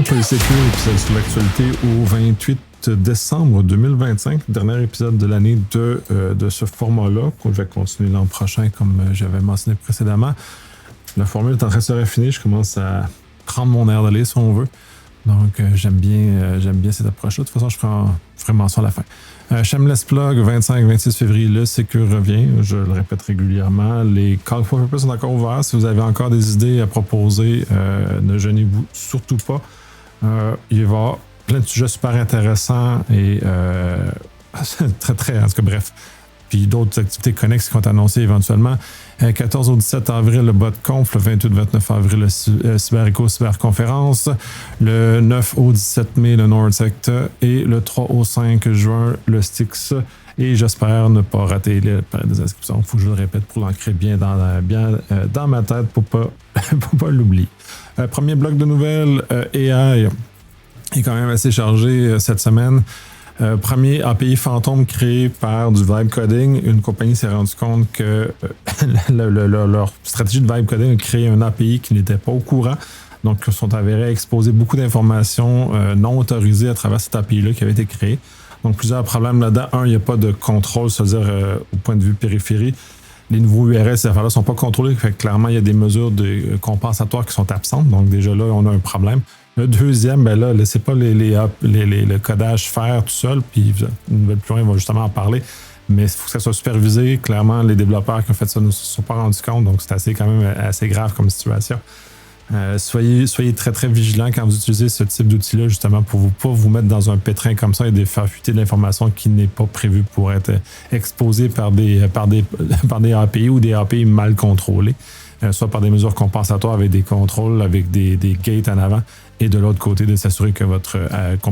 PlaySecure, épisode sur l'actualité au 28 décembre 2025, dernier épisode de l'année de ce format-là, qu'on va continuer l'an prochain comme j'avais mentionné précédemment. La formule est en train de se raffiner, je commence à prendre mon air d'aller si on veut. Donc j'aime bien cette approche-là. De toute façon, je ferai mention à la fin. Shameless Plug, 25-26 février, le Secure revient. Je le répète régulièrement. Les Call for Purpose sont encore ouverts. Si vous avez encore des idées à proposer, ne gênez-vous surtout pas. Il va y avoir plein de sujets super intéressants et très, en tout cas, bref. Puis d'autres activités connexes qui vont être annoncées éventuellement. 14 au 17 avril, le BotConf. Le 28-29 avril, le CyberEco Cyberconférence. Le 9 au 17 mai, le NordSect. Et le 3 au 5 juin, le Styx. Et j'espère ne pas rater les périodes des inscriptions. Il faut que je le répète pour l'ancrer bien dans ma tête pour pas l'oublier. Premier bloc de nouvelles, AI est quand même assez chargé cette semaine. Premier API fantôme créé par du vibe coding. Une compagnie s'est rendue compte que leur stratégie de vibe coding a créé un API qui n'était pas au courant. Donc, ils sont avérés exposer beaucoup d'informations non autorisées à travers cet API-là qui avait été créé. Donc, plusieurs problèmes là-dedans. Un, il n'y a pas de contrôle, c'est-à-dire au point de vue périphérie. Les nouveaux URL, ces affaires-là ne sont pas contrôlés. Fait que clairement, il y a des mesures compensatoires qui sont absentes. Donc, déjà là, on a un problème. Le deuxième, ben là, laissez pas le codage faire tout seul, puis une nouvelle plus loin, on va justement en parler. Mais il faut que ça soit supervisé. Clairement, les développeurs qui ont fait ça ne se sont pas rendus compte, donc c'est quand même assez grave comme situation. Soyez très, très vigilants quand vous utilisez ce type d'outil-là, justement, pour ne pas vous mettre dans un pétrin comme ça et de faire fuiter de l'information qui n'est pas prévue pour être exposée par des API ou des API mal contrôlés. Soit par des mesures compensatoires avec des contrôles, avec des gates en avant, et de l'autre côté, de s'assurer que votre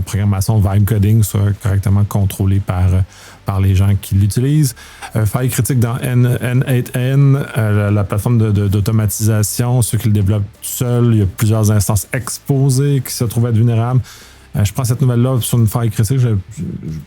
programmation vibe coding soit correctement contrôlée par les gens qui l'utilisent. Faille critique dans N8N, la plateforme d'automatisation, ceux qui le développent tout seuls. Il y a plusieurs instances exposées qui se trouvent être vulnérables. Je prends cette nouvelle-là sur une faille critique.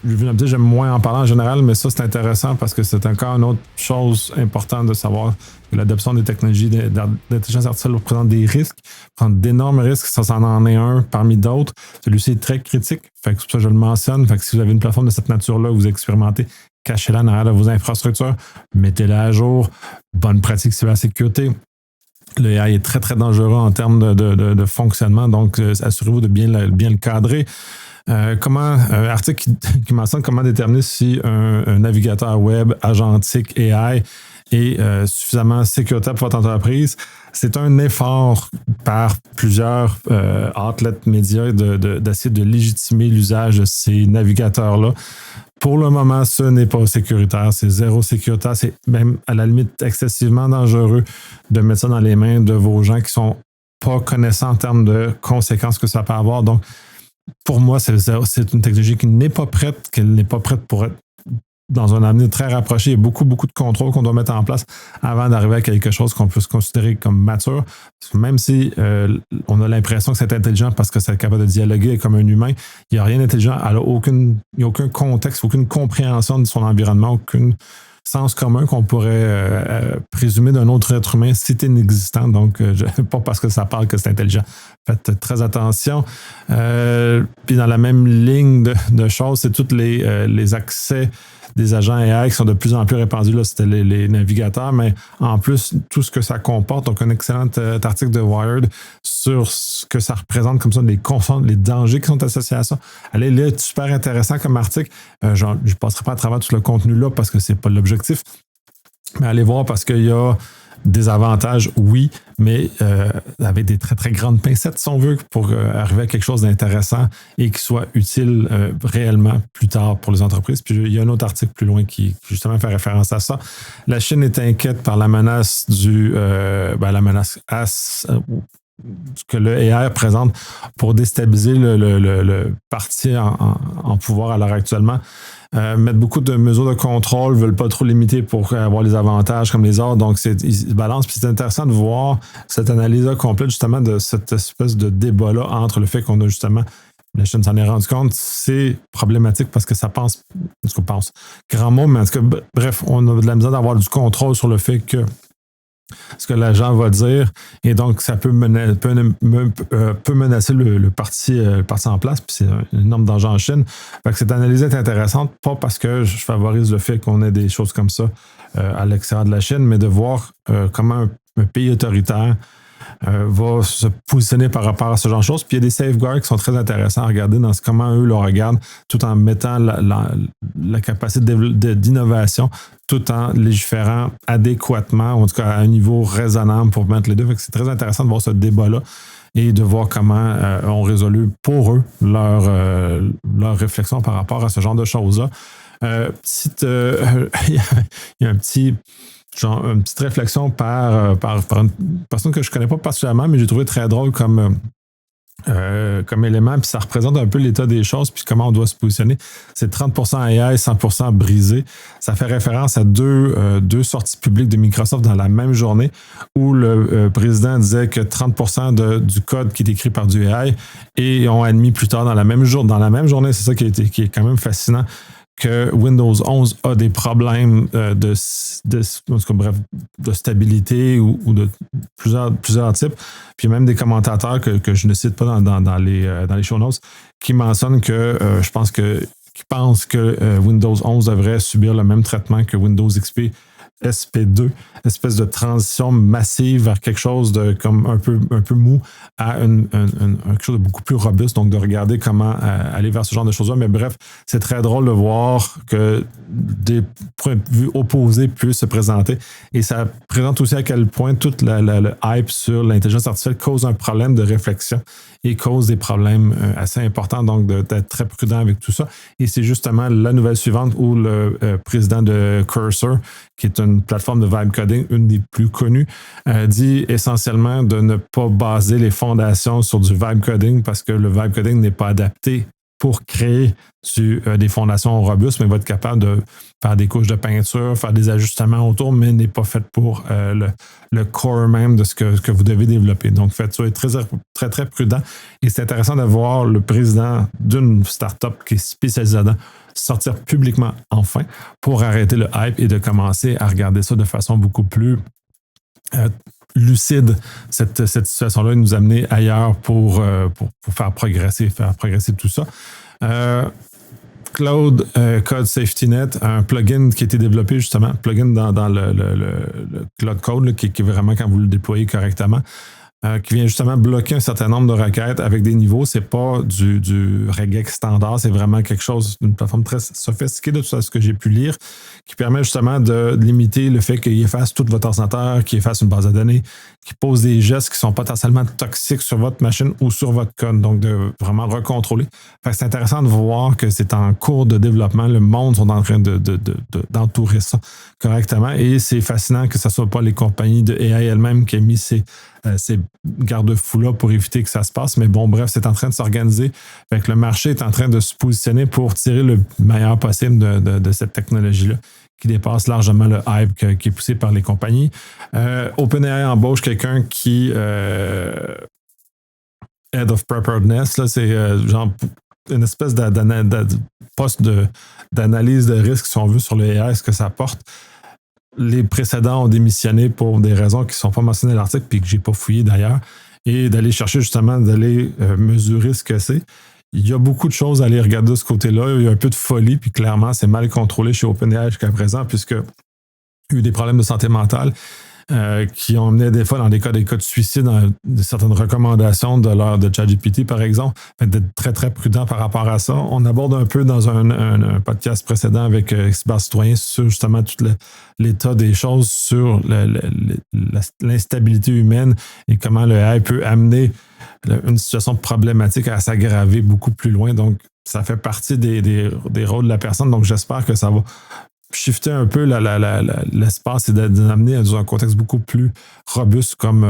J'aime moins en parler en général, mais ça, c'est intéressant parce que c'est encore une autre chose importante de savoir que l'adoption des technologies d'intelligence artificielle représente des risques, prend d'énormes risques. Ça en est un parmi d'autres. Celui-ci est très critique. Fait que c'est pour ça que je le mentionne. Fait que si vous avez une plateforme de cette nature-là, vous expérimentez, cachez-la en arrière de vos infrastructures, mettez-la à jour. Bonne pratique cybersécurité. Le AI est très, très dangereux en termes de fonctionnement, donc assurez-vous de bien le cadrer. Article qui mentionne comment déterminer si un navigateur web agentique AI est suffisamment sécuritaire pour votre entreprise. C'est un effort par plusieurs outlets médias d'essayer de légitimer l'usage de ces navigateurs-là. Pour le moment, ce n'est pas sécuritaire, c'est zéro sécuritaire, c'est même à la limite excessivement dangereux de mettre ça dans les mains de vos gens qui sont pas connaissants en termes de conséquences que ça peut avoir. Donc, pour moi, c'est une technologie qui n'est pas prête, pour être dans un avenir très rapproché. Il y a beaucoup, beaucoup de contrôles qu'on doit mettre en place avant d'arriver à quelque chose qu'on peut se considérer comme mature. Parce que même si on a l'impression que c'est intelligent parce que c'est capable de dialoguer comme un humain, il n'y a rien d'intelligent. Il n'y a aucun contexte, aucune compréhension de son environnement, aucun sens commun qu'on pourrait présumer d'un autre être humain. C'est inexistant. Donc, pas parce que ça parle que c'est intelligent. Faites très attention. Puis dans la même ligne de choses, c'est tous les accès des agents AI qui sont de plus en plus répandus. Là, c'était les navigateurs, mais en plus, tout ce que ça comporte. Donc, un excellent article de Wired sur ce que ça représente comme ça, les dangers qui sont associés à ça. Allez lire, c'est super intéressant comme article. Je ne passerai pas à travers tout le contenu-là parce que ce n'est pas l'objectif. Mais allez voir parce qu'il y a des avantages, oui, mais avec des très, très grandes pincettes, si on veut, pour arriver à quelque chose d'intéressant et qui soit utile réellement plus tard pour les entreprises. Puis il y a un autre article plus loin qui justement fait référence à ça. La Chine est inquiète par la menace que le AI présente pour déstabiliser le parti en pouvoir à l'heure actuellement. Mettre beaucoup de mesures de contrôle, ne veulent pas trop limiter pour avoir les avantages comme les autres. Donc, ils se balancent. Puis c'est intéressant de voir cette analyse-là complète, justement, de cette espèce de débat-là entre le fait qu'on a justement, la Chine s'en est rendu compte, c'est problématique parce que ça pense, en tout cas, grand mot, mais en tout cas, bref, on a de la misère d'avoir du contrôle sur le fait que ce que l'agent va dire, et donc ça peut menacer le parti en place, puis c'est un énorme danger en Chine. Fait que cette analyse est intéressante, pas parce que je favorise le fait qu'on ait des choses comme ça à l'extérieur de la Chine, mais de voir comment un pays autoritaire va se positionner par rapport à ce genre de choses. Puis il y a des safeguards qui sont très intéressants à regarder dans comment eux le regardent, tout en mettant la capacité d'innovation, tout en légiférant adéquatement, ou en tout cas à un niveau raisonnable pour mettre les deux. Fait que c'est très intéressant de voir ce débat-là et de voir comment on résolu pour eux leur réflexion par rapport à ce genre de choses-là. Il y a une petite réflexion par une personne que je ne connais pas particulièrement, mais j'ai trouvé très drôle comme élément, puis ça représente un peu l'état des choses, puis comment on doit se positionner. C'est 30% AI, 100% brisé. Ça fait référence à deux sorties publiques de Microsoft dans la même journée, où le président disait que 30% du code qui est écrit par du AI, et ont admis plus tard dans la même journée, c'est ça qui est quand même fascinant, que Windows 11 a des problèmes de stabilité ou de plusieurs types. Puis même des commentateurs que je ne cite pas dans les show notes qui mentionnent que je pense que qui pensent que Windows 11 devrait subir le même traitement que Windows XP SP2, espèce de transition massive vers quelque chose de comme un peu mou à quelque chose de beaucoup plus robuste, donc de regarder comment aller vers ce genre de choses-là. Mais bref, c'est très drôle de voir que des points de vue opposés puissent se présenter, et ça présente aussi à quel point toute le hype sur l'intelligence artificielle cause un problème de réflexion et cause des problèmes assez importants, donc d'être très prudent avec tout ça. Et c'est justement la nouvelle suivante où le président de Cursor, qui est une plateforme de vibe coding, une des plus connues, dit essentiellement de ne pas baser les fondations sur du vibe coding parce que le vibe coding n'est pas adapté pour créer des fondations robustes, mais va être capable de faire des couches de peinture, faire des ajustements autour, mais n'est pas fait pour le core même de ce que vous devez développer. Donc, soyez très, très, très prudent. Et c'est intéressant de voir le président d'une startup qui est spécialisée là-dedans sortir publiquement enfin pour arrêter le hype et de commencer à regarder ça de façon beaucoup plus lucide. Cette situation-là nous amener ailleurs pour faire progresser tout ça. Cloud Code Safety Net, un plugin qui a été développé justement, plugin dans le Cloud Code, là, qui est vraiment quand vous le déployez correctement, qui vient justement bloquer un certain nombre de requêtes avec des niveaux. C'est pas du regex standard, c'est vraiment quelque chose, une plateforme très sophistiquée de tout ce que j'ai pu lire, qui permet justement de limiter le fait qu'il efface tout votre ordinateur, qu'il efface une base de données, qui pose des gestes qui sont potentiellement toxiques sur votre machine ou sur votre code, donc de vraiment recontrôler. Fait que c'est intéressant de voir que c'est en cours de développement, le monde sont en train d'entourer ça correctement, et c'est fascinant que ce ne soit pas les compagnies de AI elles-mêmes qui aient mis ces garde-fous-là pour éviter que ça se passe. Mais bon, bref, c'est en train de s'organiser. Fait que le marché est en train de se positionner pour tirer le meilleur possible de cette technologie-là, qui dépasse largement le hype qui est poussé par les compagnies. OpenAI embauche quelqu'un qui Head of Preparedness, là, c'est genre une espèce de poste d'analyse de risque, si on veut, sur le AI, ce que ça apporte. Les précédents ont démissionné pour des raisons qui ne sont pas mentionnées dans l'article, puis que je n'ai pas fouillé d'ailleurs, et d'aller chercher justement, d'aller mesurer ce que c'est. Il y a beaucoup de choses à aller regarder de ce côté-là. Il y a un peu de folie, puis clairement, c'est mal contrôlé chez OpenAI jusqu'à présent, puisqu'il y a eu des problèmes de santé mentale qui ont mené des fois dans des cas de suicide, dans certaines recommandations de ChatGPT, par exemple. D'être très, très prudent par rapport à ça. On aborde un peu dans un podcast précédent avec Cyber Citoyen sur justement tout l'état des choses, sur l'instabilité humaine et comment le AI peut amener une situation problématique à s'aggraver beaucoup plus loin. Donc, ça fait partie des rôles de la personne. Donc, j'espère que ça va shifter un peu l'espace et d'amener dans un contexte beaucoup plus robuste comme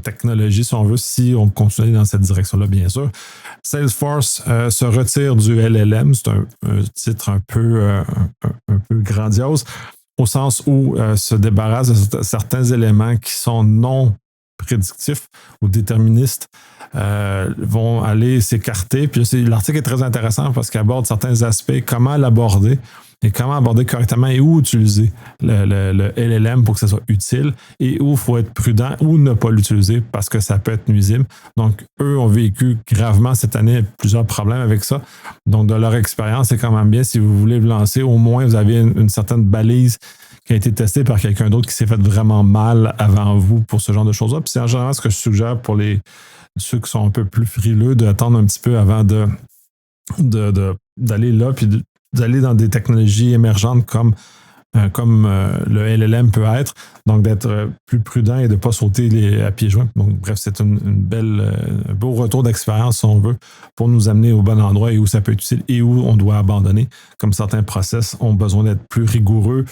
technologie, si on veut, si on continue dans cette direction-là, bien sûr. Salesforce se retire du LLM. C'est un titre un peu grandiose, au sens où se débarrasse de certains éléments qui sont non prédictifs ou déterministes vont aller s'écarter. Puis l'article est très intéressant parce qu'il aborde certains aspects, comment l'aborder et comment aborder correctement et où utiliser le LLM pour que ça soit utile et où il faut être prudent ou ne pas l'utiliser parce que ça peut être nuisible. Donc, eux ont vécu gravement cette année plusieurs problèmes avec ça. Donc, de leur expérience, c'est quand même bien. Si vous voulez vous lancer, au moins, vous avez une certaine balise qui a été testée par quelqu'un d'autre qui s'est fait vraiment mal avant vous pour ce genre de choses-là. Puis c'est en général ce que je suggère pour ceux qui sont un peu plus frileux d'attendre un petit peu avant d'aller là, puis d'aller dans des technologies émergentes comme le LLM peut être, donc d'être plus prudent et de ne pas sauter à pieds joints. Donc, bref, c'est un beau retour d'expérience, si on veut, pour nous amener au bon endroit et où ça peut être utile et où on doit abandonner, comme certains process ont besoin d'être plus rigoureux,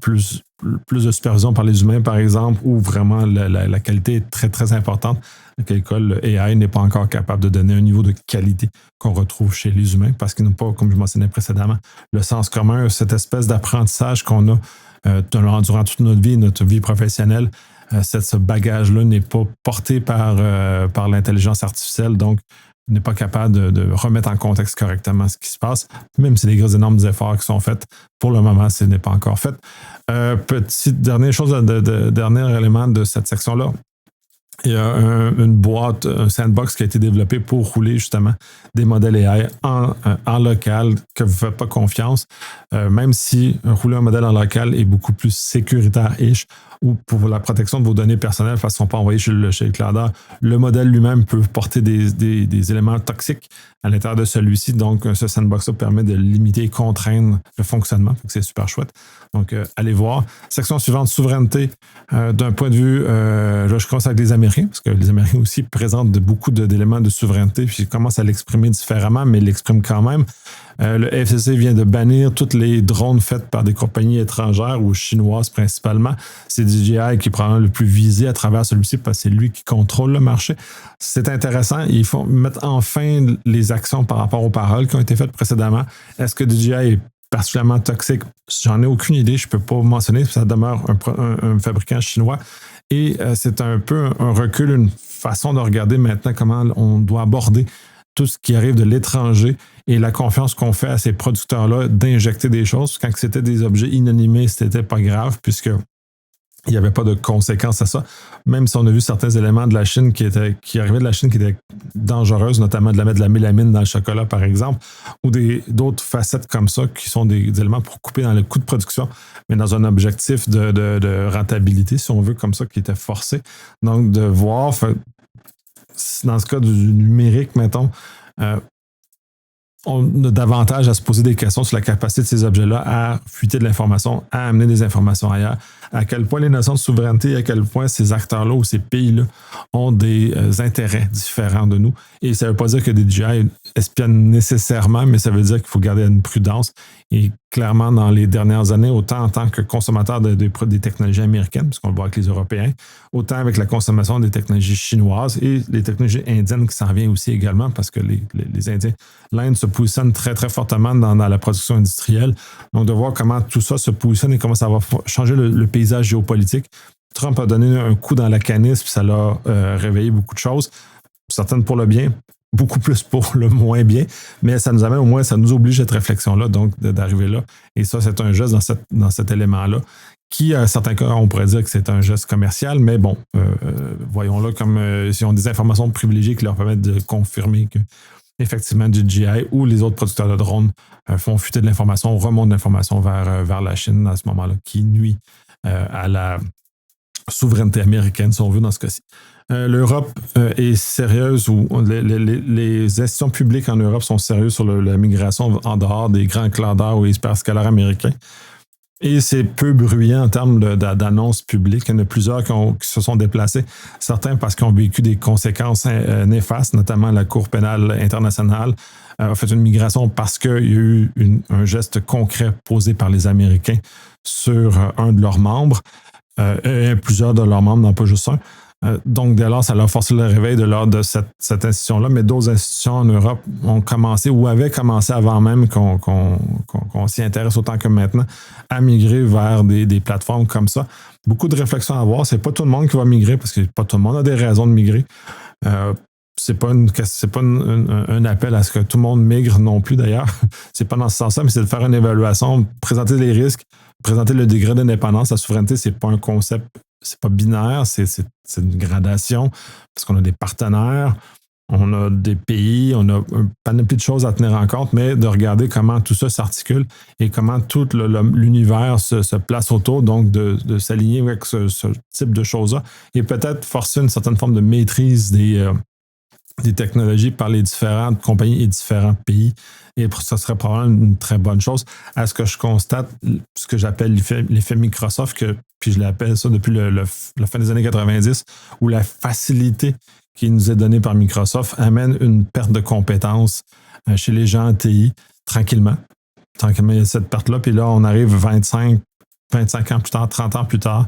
plus de supervision par les humains, par exemple, où vraiment la qualité est très, très importante. Dans quel cas, le AI n'est pas encore capable de donner un niveau de qualité qu'on retrouve chez les humains parce qu'ils n'ont pas, comme je mentionnais précédemment, le sens commun, cette espèce d'apprentissage qu'on a durant toute notre vie professionnelle. Ce bagage-là n'est pas porté par l'intelligence artificielle, donc n'est pas capable de remettre en contexte correctement ce qui se passe, même si des énormes efforts qui sont faits. Pour le moment, ce n'est pas encore fait. Petite dernière chose, dernier élément de cette section-là. Il y a une boîte, un sandbox qui a été développé pour rouler justement des modèles AI en local que vous ne faites pas confiance, même si rouler un modèle en local est beaucoup plus sécuritaire-ish ou pour la protection de vos données personnelles parce qu'ils ne sont pas envoyés chez le cloudeur. Le modèle lui-même peut porter des éléments toxiques à l'intérieur de celui-ci. Donc, ce sandbox-là permet de limiter et contraindre le fonctionnement. C'est super chouette. Donc, allez voir. Section suivante, souveraineté. D'un point de vue, là, je commence avec les Américains, parce que les Américains aussi présentent beaucoup d'éléments de souveraineté, puis ils commencent à l'exprimer différemment, mais ils l'expriment quand même. Le FCC vient de bannir tous les drones faits par des compagnies étrangères ou chinoises principalement. C'est DJI qui est probablement le plus visé à travers celui-ci parce que c'est lui qui contrôle le marché. C'est intéressant. Il faut mettre enfin les actions par rapport aux paroles qui ont été faites précédemment. Est-ce que DJI est particulièrement toxique? J'en ai aucune idée. Je ne peux pas mentionner. Ça demeure un fabricant chinois. Et c'est un peu un recul, une façon de regarder maintenant comment on doit aborder tout ce qui arrive de l'étranger et la confiance qu'on fait à ces producteurs-là d'injecter des choses. Quand c'était des objets inanimés, c'était pas grave puisque il n'y avait pas de conséquences à ça. Même si on a vu certains éléments de la Chine qui arrivaient de la Chine qui étaient dangereuses, notamment de mettre de la mélamine dans le chocolat, par exemple, ou d'autres facettes comme ça qui sont des éléments pour couper dans le coût de production, mais dans un objectif de rentabilité, si on veut, comme ça, qui était forcé. Donc, de voir, dans ce cas du numérique, mettons, on a davantage à se poser des questions sur la capacité de ces objets-là à fuiter de l'information, à amener des informations ailleurs, à quel point les notions de souveraineté, à quel point ces acteurs-là ou ces pays-là ont des intérêts différents de nous. Et ça ne veut pas dire que des DJI espionnent nécessairement, mais ça veut dire qu'il faut garder une prudence. Et clairement, dans les dernières années, autant en tant que consommateur des technologies américaines, puisqu'on le voit avec les Européens, autant avec la consommation des technologies chinoises et les technologies indiennes qui s'en viennent aussi également, parce que les Indiens, l'Inde se positionne très, très fortement dans la production industrielle. Donc, de voir comment tout ça se positionne et comment ça va changer le paysage géopolitique. Trump a donné un coup dans la canisse, puis ça l'a réveillé beaucoup de choses, certaines pour le bien, beaucoup plus pour le moins bien, mais ça nous amène au moins, ça nous oblige à cette réflexion-là, donc d'arriver là. Et ça, c'est un geste dans cet élément-là, qui, à certains cas, on pourrait dire que c'est un geste commercial, mais bon, voyons-le comme s'ils ont des informations privilégiées qui leur permettent de confirmer que effectivement, DJI ou les autres producteurs de drones font fuiter de l'information, remontent de l'information vers la Chine à ce moment-là, qui nuit à la souveraineté américaine, si on veut, dans ce cas-ci. L'Europe est sérieuse, ou les institutions publiques en Europe sont sérieuses sur la migration en dehors des grands clouders ou hyperscalers américains. Et c'est peu bruyant en termes d'annonces publiques. Il y en a plusieurs qui se sont déplacés. Certains parce qu'ils ont vécu des conséquences néfastes, notamment la Cour pénale internationale a fait une migration parce qu'il y a eu un geste concret posé par les Américains sur un de leurs membres, et plusieurs de leurs membres, non pas juste un. Donc, dès lors, ça a forcé le réveil de cette institution-là, mais d'autres institutions en Europe ont commencé ou avaient commencé avant même qu'on s'y intéresse autant que maintenant à migrer vers des plateformes comme ça. Beaucoup de réflexions à avoir. C'est pas tout le monde qui va migrer parce que pas tout le monde a des raisons de migrer. C'est pas un appel à ce que tout le monde migre non plus d'ailleurs. C'est pas dans ce sens-là, mais c'est de faire une évaluation, présenter les risques, présenter le degré d'indépendance. La souveraineté, c'est pas un concept, c'est pas binaire, c'est une gradation parce qu'on a des partenaires, on a des pays, on a un panoplie de choses à tenir en compte, mais de regarder comment tout ça s'articule et comment tout l'univers se place autour, donc de s'aligner avec ce type de choses-là et peut-être forcer une certaine forme de maîtrise des technologies par les différentes compagnies et différents pays. Et ça serait probablement une très bonne chose. À ce que je constate, ce que j'appelle l'effet Microsoft, puis je l'appelle ça depuis la fin des années 90, où la facilité qui nous est donnée par Microsoft amène une perte de compétences chez les gens en TI, tranquillement. Tranquillement, il y a cette perte-là. Puis là, on arrive 25 ans plus tard, 30 ans plus tard,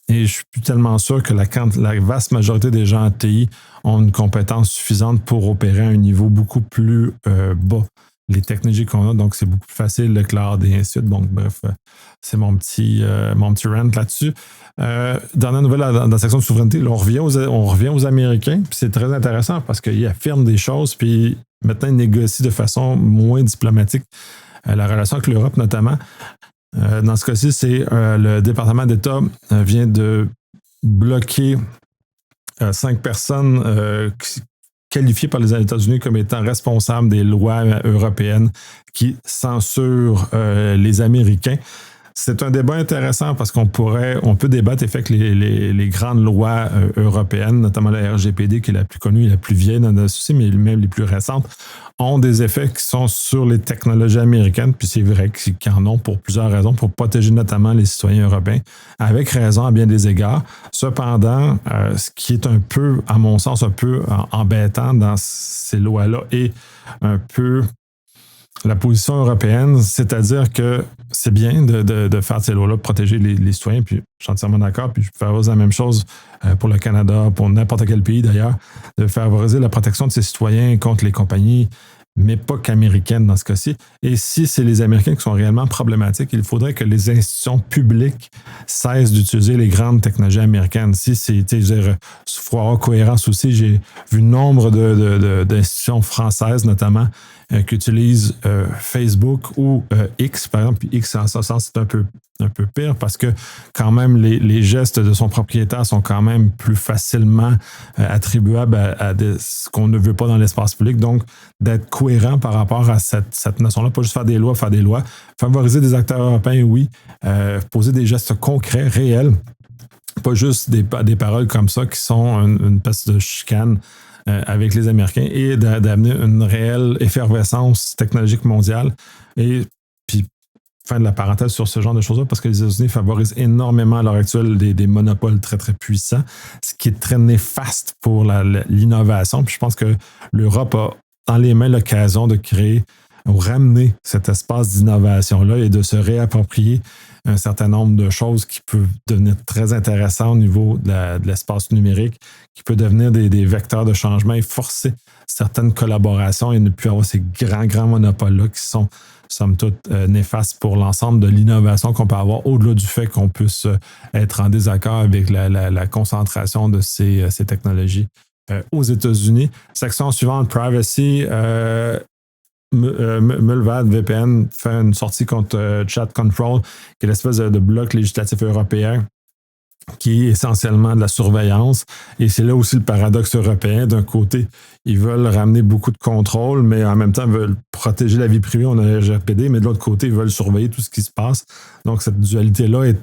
et je suis plus tellement sûr que la vaste majorité des gens en TI ont une compétence suffisante pour opérer à un niveau beaucoup plus bas. Les technologies qu'on a, donc c'est beaucoup plus facile, le cloud et ainsi de suite. Donc, bref, c'est mon petit rant là-dessus. Dernière nouvelle dans la section de souveraineté, là, on revient aux Américains, puis c'est très intéressant parce qu'ils affirment des choses, puis maintenant ils négocient de façon moins diplomatique la relation avec l'Europe notamment. Dans ce cas-ci, c'est le département d'État vient de bloquer 5 personnes qualifiées par les États-Unis comme étant responsables des lois européennes qui censurent les Américains. C'est un débat intéressant parce qu'on peut débattre et fait que les grandes lois européennes, notamment la RGPD qui est la plus connue et la plus vieille dans notre société, mais même les plus récentes, ont des effets qui sont sur les technologies américaines, puis c'est vrai qu'ils en ont pour plusieurs raisons, pour protéger notamment les citoyens européens, avec raison à bien des égards. Cependant, ce qui est un peu, à mon sens, un peu embêtant dans ces lois-là et un peu la position européenne, c'est-à-dire que c'est bien de faire ces lois-là, de protéger les citoyens, puis je suis entièrement d'accord, puis je peux favoriser la même chose pour le Canada, pour n'importe quel pays d'ailleurs, de favoriser la protection de ses citoyens contre les compagnies, mais pas qu'américaines dans ce cas-ci. Et si c'est les Américains qui sont réellement problématiques, il faudrait que les institutions publiques cessent d'utiliser les grandes technologies américaines. Si c'est, il faut avoir cohérence aussi. J'ai vu nombre d'institutions françaises, notamment, qui utilisent Facebook ou X, par exemple. Puis X, en ce sens, c'est un peu pire parce que quand même, les gestes de son propriétaire sont quand même plus facilement attribuables à ce qu'on ne veut pas dans l'espace public. Donc, d'être cohérent par rapport à cette notion-là, pas juste faire des lois. Favoriser des acteurs européens, oui. Poser des gestes concrets, réels. Pas juste des paroles comme ça qui sont une espèce de chicane avec les Américains et d'amener une réelle effervescence technologique mondiale. Et puis, fin de la parenthèse sur ce genre de choses-là, parce que les États-Unis favorisent énormément à l'heure actuelle des monopoles très, très puissants, ce qui est très néfaste pour l'innovation. Puis je pense que l'Europe a dans les mains l'occasion de créer ou ramener cet espace d'innovation-là et de se réapproprier un certain nombre de choses qui peuvent devenir très intéressantes au niveau de l'espace numérique, qui peut devenir des vecteurs de changement et forcer certaines collaborations et ne plus avoir ces grands monopoles-là qui sont, somme toute, néfastes pour l'ensemble de l'innovation qu'on peut avoir, au-delà du fait qu'on puisse être en désaccord avec la concentration de ces technologies aux États-Unis. Section suivante, Privacy. Mullvad VPN fait une sortie contre Chat Control, qui est l'espèce de bloc législatif européen qui est essentiellement de la surveillance. Et c'est là aussi le paradoxe européen. D'un côté, ils veulent ramener beaucoup de contrôle, mais en même temps, ils veulent protéger la vie privée. On a le RGPD, mais de l'autre côté, ils veulent surveiller tout ce qui se passe. Donc, cette dualité-là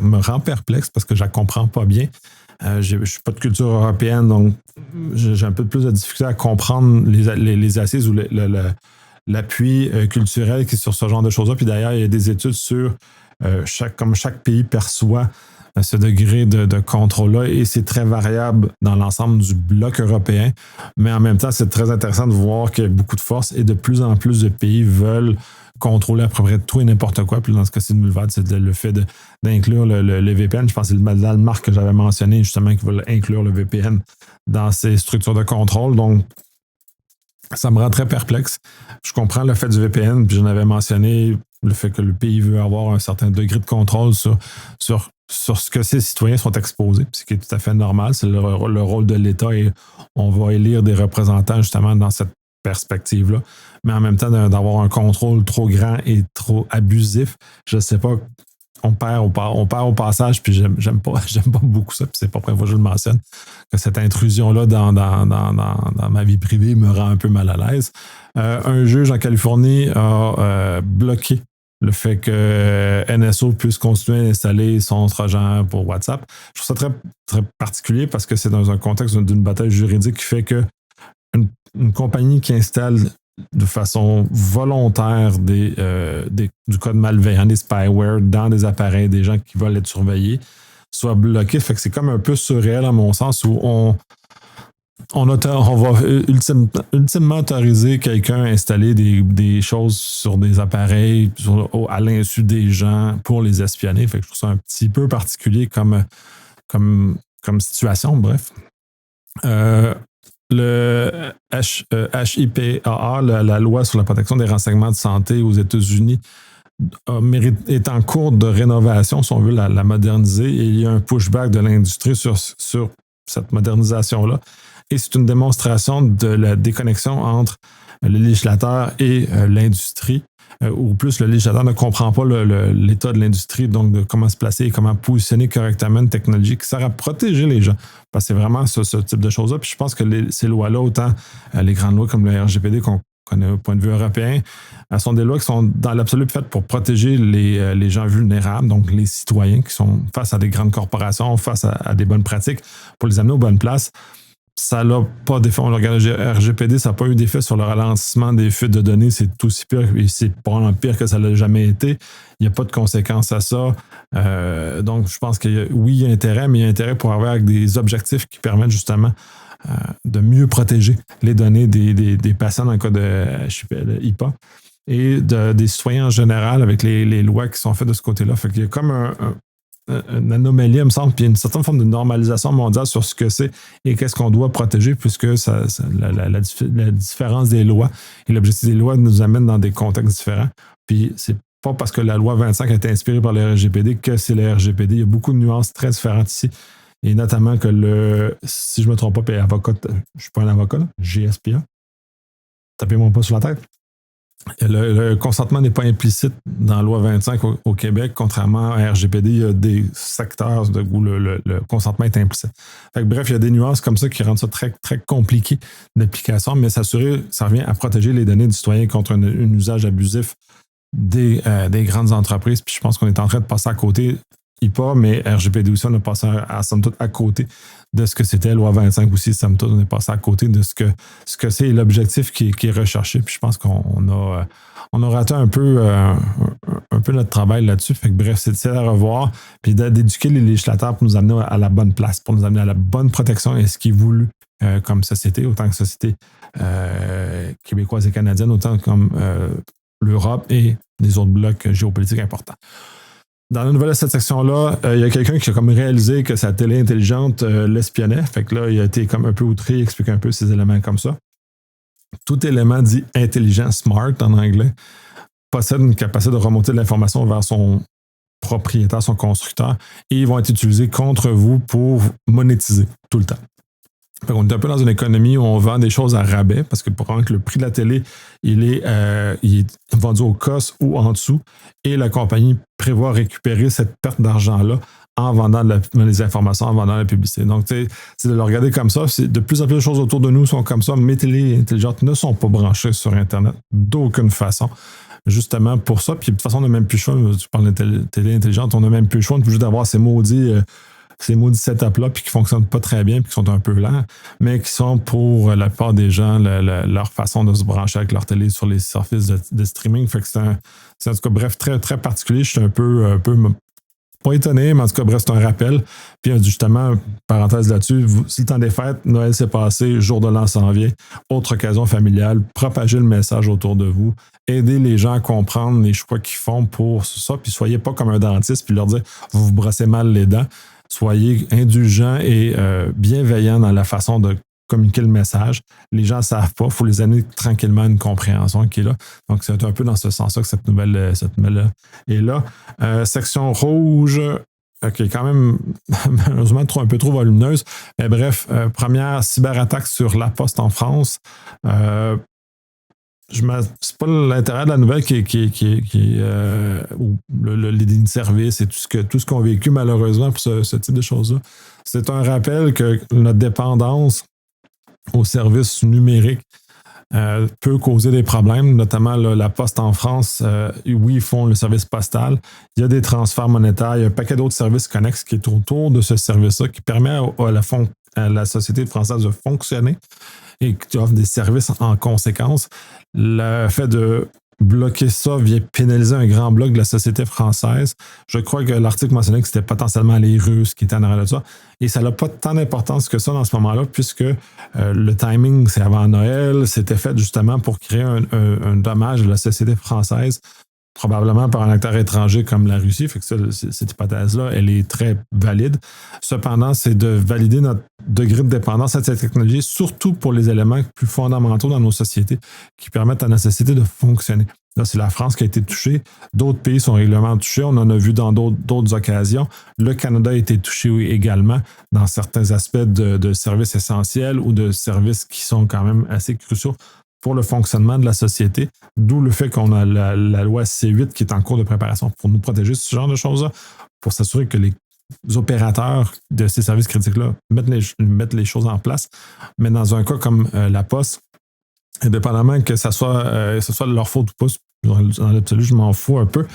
me rend perplexe parce que je ne la comprends pas bien. Je ne suis pas de culture européenne, donc j'ai un peu plus de difficulté à comprendre les assises ou l'appui culturel qui est sur ce genre de choses-là. Puis d'ailleurs, il y a des études sur comme chaque pays perçoit ce degré de contrôle-là et c'est très variable dans l'ensemble du bloc européen. Mais en même temps, c'est très intéressant de voir qu'il y a beaucoup de force et de plus en plus de pays veulent contrôler à peu près tout et n'importe quoi. Puis dans ce cas-ci de Mulvad, c'est le fait d'inclure le VPN. Je pense que c'est le marque que j'avais mentionné, justement, qui veut inclure le VPN dans ses structures de contrôle. Donc, ça me rend très perplexe. Je comprends le fait du VPN, puis j'en avais mentionné le fait que le pays veut avoir un certain degré de contrôle sur ce que ses citoyens sont exposés, ce qui est tout à fait normal. C'est le rôle de l'État et on va élire des représentants justement dans cette perspective-là. Mais en même temps, d'avoir un contrôle trop grand et trop abusif, je ne sais pas, on perd au passage, puis j'aime pas beaucoup ça, puis c'est pas pour que je le mentionne, que cette intrusion-là dans ma vie privée me rend un peu mal à l'aise. Un juge en Californie a bloqué le fait que NSO puisse continuer à installer son trojan pour WhatsApp. Je trouve ça très, très particulier parce que c'est dans un contexte d'une bataille juridique qui fait que une compagnie qui installe de façon volontaire du code malveillant, des spyware dans des appareils, des gens qui veulent être surveillés, soit bloqué. Fait que c'est comme un peu surréel à mon sens où on va ultimement autoriser quelqu'un à installer des choses sur des appareils à l'insu des gens pour les espionner. Fait que je trouve ça un petit peu particulier comme situation, bref. Le HIPAA, la loi sur la protection des renseignements de santé aux États-Unis, est en cours de rénovation, si on veut la moderniser, et il y a un pushback de l'industrie sur cette modernisation-là. Et c'est une démonstration de la déconnexion entre le législateur et l'industrie, ou plus le législateur ne comprend pas l'état de l'industrie, donc de comment se placer et comment positionner correctement une technologie qui sert à protéger les gens. Parce que c'est vraiment ce type de choses-là. Puis je pense que ces lois-là, autant les grandes lois comme le RGPD qu'on connaît au point de vue européen, sont des lois qui sont dans l'absolu faites pour protéger les gens vulnérables, donc les citoyens qui sont face à des grandes corporations, face à des bonnes pratiques, pour les amener aux bonnes places. Ça n'a pas d'effet. On regarde le RGPD, ça n'a pas eu d'effet sur le ralentissement des fuites de données. C'est aussi pire, et c'est probablement pire que ça ne l'a jamais été. Il n'y a pas de conséquences à ça. Donc, je pense qu'il y a intérêt, mais il y a intérêt pour avoir des objectifs qui permettent justement de mieux protéger les données des patients dans le cas de HIPAA et des citoyens en général avec les lois qui sont faites de ce côté-là. Fait qu'il y a comme une anomalie, il me semble, puis une certaine forme de normalisation mondiale sur ce que c'est et qu'est-ce qu'on doit protéger, puisque la différence des lois et l'objectif des lois nous amène dans des contextes différents. Puis c'est pas parce que la loi 25 a été inspirée par le RGPD que c'est le RGPD. Il y a beaucoup de nuances très différentes ici. Et notamment que si je ne me trompe pas, puis avocat, je ne suis pas un avocat, là, GSPA, tapez-moi pas sur la tête. Le consentement n'est pas implicite dans la loi 25 au Québec, contrairement à RGPD, il y a des secteurs où le consentement est implicite. Fait que, bref, il y a des nuances comme ça qui rendent ça très, très compliqué d'application, mais ça revient à protéger les données du citoyen contre un usage abusif des grandes entreprises. Puis je pense qu'on est en train de passer à côté, IPA, mais RGPD aussi, on a passé somme toute à côté de ce que c'était loi 25 aussi, somme toute, on est passé à côté de ce que c'est l'objectif qui est recherché. Puis je pense qu'on a raté un peu notre travail là-dessus. Fait que bref, c'est à revoir, puis d'éduquer les législateurs pour nous amener à la bonne place, pour nous amener à la bonne protection et ce qui est voulu comme société, autant que société québécoise et canadienne, autant comme l'Europe et les autres blocs géopolitiques importants. Dans la nouvelle de cette section-là, il y a quelqu'un qui a comme réalisé que sa télé intelligente l'espionnait. Fait que là, il a été comme un peu outré, explique un peu ces éléments comme ça. Tout élément dit intelligent, smart en anglais, possède une capacité de remonter de l'information vers son propriétaire, son constructeur, et ils vont être utilisés contre vous pour monétiser tout le temps. On est un peu dans une économie où on vend des choses à rabais parce que pour que le prix de la télé, il est vendu au cost ou en dessous et la compagnie prévoit récupérer cette perte d'argent-là en vendant les informations, en vendant la publicité. Donc, c'est de le regarder comme ça. De plus en plus de choses autour de nous sont comme ça. Mes télés intelligentes ne sont pas branchées sur Internet d'aucune façon. Justement pour ça. Puis de toute façon, on n'a même plus le choix. Tu parles de télé intelligente, on n'a même plus le choix. On est obligé d'avoir ces maudits setups-là, puis qui ne fonctionnent pas très bien, puis qui sont un peu lents, mais qui sont pour la plupart des gens leur façon de se brancher avec leur télé sur les services de streaming. Fait que c'est en tout cas, bref, très, très particulier. Je suis un peu Pas étonné, mais en tout cas, bref, c'est un rappel. Puis justement, parenthèse là-dessus, si le temps des fêtes, Noël s'est passé, jour de l'an s'en vient, autre occasion familiale, propagez le message autour de vous, aidez les gens à comprendre les choix qu'ils font pour ça, puis soyez pas comme un dentiste, puis leur dire, vous vous brossez mal les dents. Soyez indulgents et bienveillants dans la façon de communiquer le message. Les gens ne savent pas, il faut les amener tranquillement à une compréhension qui est là. Donc, c'est un peu dans ce sens-là que cette nouvelle est là. Section rouge, qui est quand même malheureusement un peu trop volumineuse. Mais bref, première cyberattaque sur La Poste en France. C'est pas l'intérêt de la nouvelle qui ou les lignes de service et tout ce qu'on a vécu malheureusement pour ce type de choses-là. C'est un rappel que notre dépendance aux services numériques peut causer des problèmes, notamment La Poste en France. Oui, ils font le service postal. Il y a des transferts monétaires. Il y a un paquet d'autres services connexes qui est autour de ce service-là qui permet à la société française de fonctionner et qui offre des services en conséquence. Le fait de bloquer ça vient pénaliser un grand bloc de la société française. Je crois que l'article mentionnait que c'était potentiellement les Russes qui étaient en arrière de ça. Et ça n'a pas tant d'importance que ça dans ce moment-là, puisque le timing, c'est avant Noël. C'était fait justement pour créer un dommage à la société française, probablement par un acteur étranger comme la Russie. Fait que cette hypothèse-là, elle est très valide. Cependant, c'est de valider notre degré de dépendance à cette technologie, surtout pour les éléments plus fondamentaux dans nos sociétés qui permettent à notre société de fonctionner. Là, c'est la France qui a été touchée. D'autres pays sont régulièrement touchés. On en a vu dans d'autres occasions. Le Canada a été touché également dans certains aspects de services essentiels ou de services qui sont quand même assez cruciaux pour le fonctionnement de la société, d'où le fait qu'on a la loi C8 qui est en cours de préparation pour nous protéger de ce genre de choses-là, pour s'assurer que les opérateurs de ces services critiques-là mettent les choses en place. Mais dans un cas comme La Poste, indépendamment que ça soit de leur faute ou pas, dans l'absolu, je m'en fous un peu,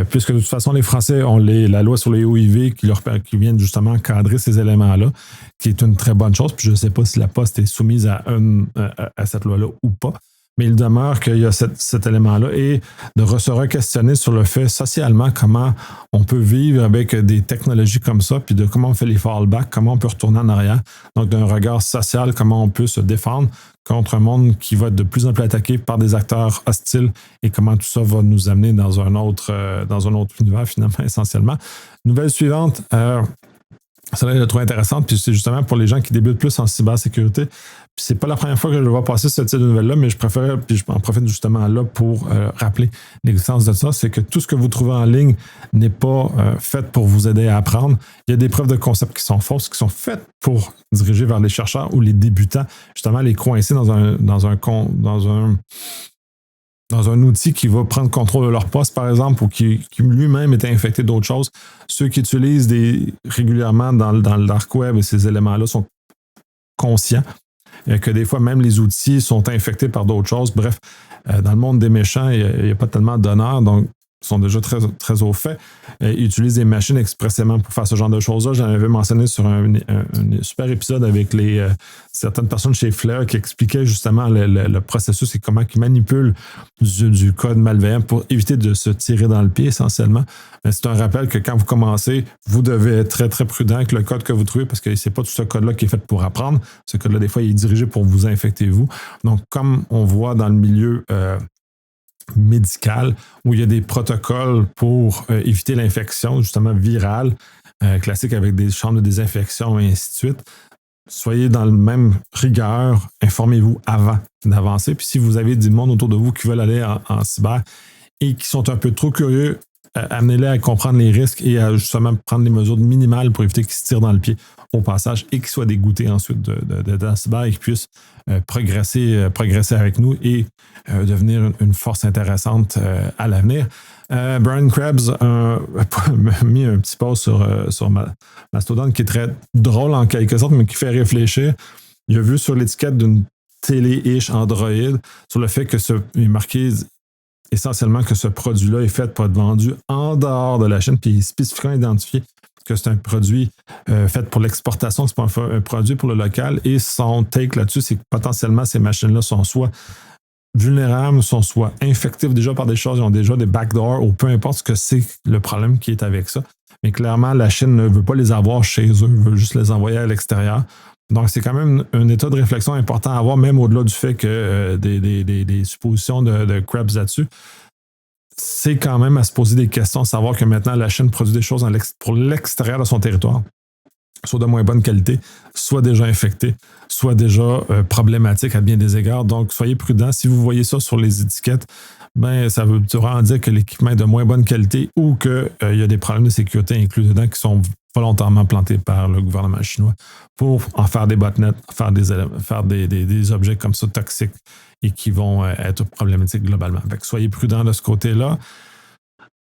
puisque de toute façon, les Français ont la loi sur les OIV qui viennent justement encadrer ces éléments-là, qui est une très bonne chose. Puis je ne sais pas si La Poste est soumise à cette loi-là ou pas, mais il demeure qu'il y a cet élément-là et de se re-questionner sur le fait socialement comment on peut vivre avec des technologies comme ça, puis de comment on fait les fallbacks, comment on peut retourner en arrière. Donc, d'un regard social, comment on peut se défendre contre un monde qui va être de plus en plus attaqué par des acteurs hostiles et comment tout ça va nous amener dans un autre univers, finalement, essentiellement. Nouvelle suivante, celle-là, je la trouve intéressante, puis c'est justement pour les gens qui débutent plus en cybersécurité. Puis c'est pas la première fois que je vais passer ce type de nouvelle-là, mais je préfère, puis je en profite justement là pour rappeler l'existence de ça, c'est que tout ce que vous trouvez en ligne n'est pas fait pour vous aider à apprendre. Il y a des preuves de concept qui sont fausses, qui sont faites pour diriger vers les chercheurs ou les débutants, justement les coincer dans un outil qui va prendre contrôle de leur poste, par exemple, ou qui lui-même est infecté d'autres choses. Ceux qui utilisent régulièrement dans le dark web et ces éléments-là sont conscients que des fois, même les outils sont infectés par d'autres choses. Bref, dans le monde des méchants, il n'y a pas tellement d'honneur, donc ils sont déjà très, très au fait. Ils utilisent des machines expressément pour faire ce genre de choses-là. J'en avais mentionné sur un super épisode avec certaines personnes chez Flare qui expliquaient justement le processus et comment ils manipulent du code malveillant pour éviter de se tirer dans le pied, essentiellement. Mais c'est un rappel que quand vous commencez, vous devez être très, très prudent avec le code que vous trouvez parce que c'est pas tout ce code-là qui est fait pour apprendre. Ce code-là, des fois, il est dirigé pour vous infecter, vous. Donc, comme on voit dans le milieu médical, où il y a des protocoles pour éviter l'infection, justement virale, classique avec des chambres de désinfection et ainsi de suite. Soyez dans le même rigueur, informez-vous avant d'avancer. Puis si vous avez du monde autour de vous qui veulent aller en cyber et qui sont un peu trop curieux, amenez-les à comprendre les risques et à justement prendre les mesures minimales pour éviter qu'ils se tirent dans le pied au passage et qu'ils soient dégoûtés ensuite de la cyber et qu'ils puissent progresser avec nous et devenir une force intéressante à l'avenir. Brian Krebs a mis un petit post sur Mastodon qui est très drôle en quelque sorte, mais qui fait réfléchir. Il a vu sur l'étiquette d'une télé-ish Android sur le fait que il est marqué essentiellement que ce produit-là est fait pour être vendu en dehors de la Chine, puis il est spécifiquement identifié que c'est un produit fait pour l'exportation, c'est pas un produit pour le local. Et son take là-dessus, c'est que potentiellement ces machines-là sont soit vulnérables, sont soit infectives déjà par des choses, ils ont déjà des backdoors, ou peu importe ce que c'est le problème qui est avec ça. mais clairement, la Chine ne veut pas les avoir chez eux, veut juste les envoyer à l'extérieur. Donc, c'est quand même un état de réflexion important à avoir, même au-delà du fait que des suppositions de Krebs là-dessus. C'est quand même à se poser des questions, savoir que maintenant, la Chine produit des choses pour l'extérieur de son territoire, soit de moins bonne qualité, soit déjà infectées, soit déjà problématiques à bien des égards. Donc, soyez prudents. Si vous voyez ça sur les étiquettes, ben, ça veut en dire que l'équipement est de moins bonne qualité ou qu'il y a des problèmes de sécurité inclus dedans qui sont volontairement plantés par le gouvernement chinois pour en faire des botnets, faire des objets comme ça toxiques et qui vont être problématiques globalement. Fait que soyez prudents de ce côté-là.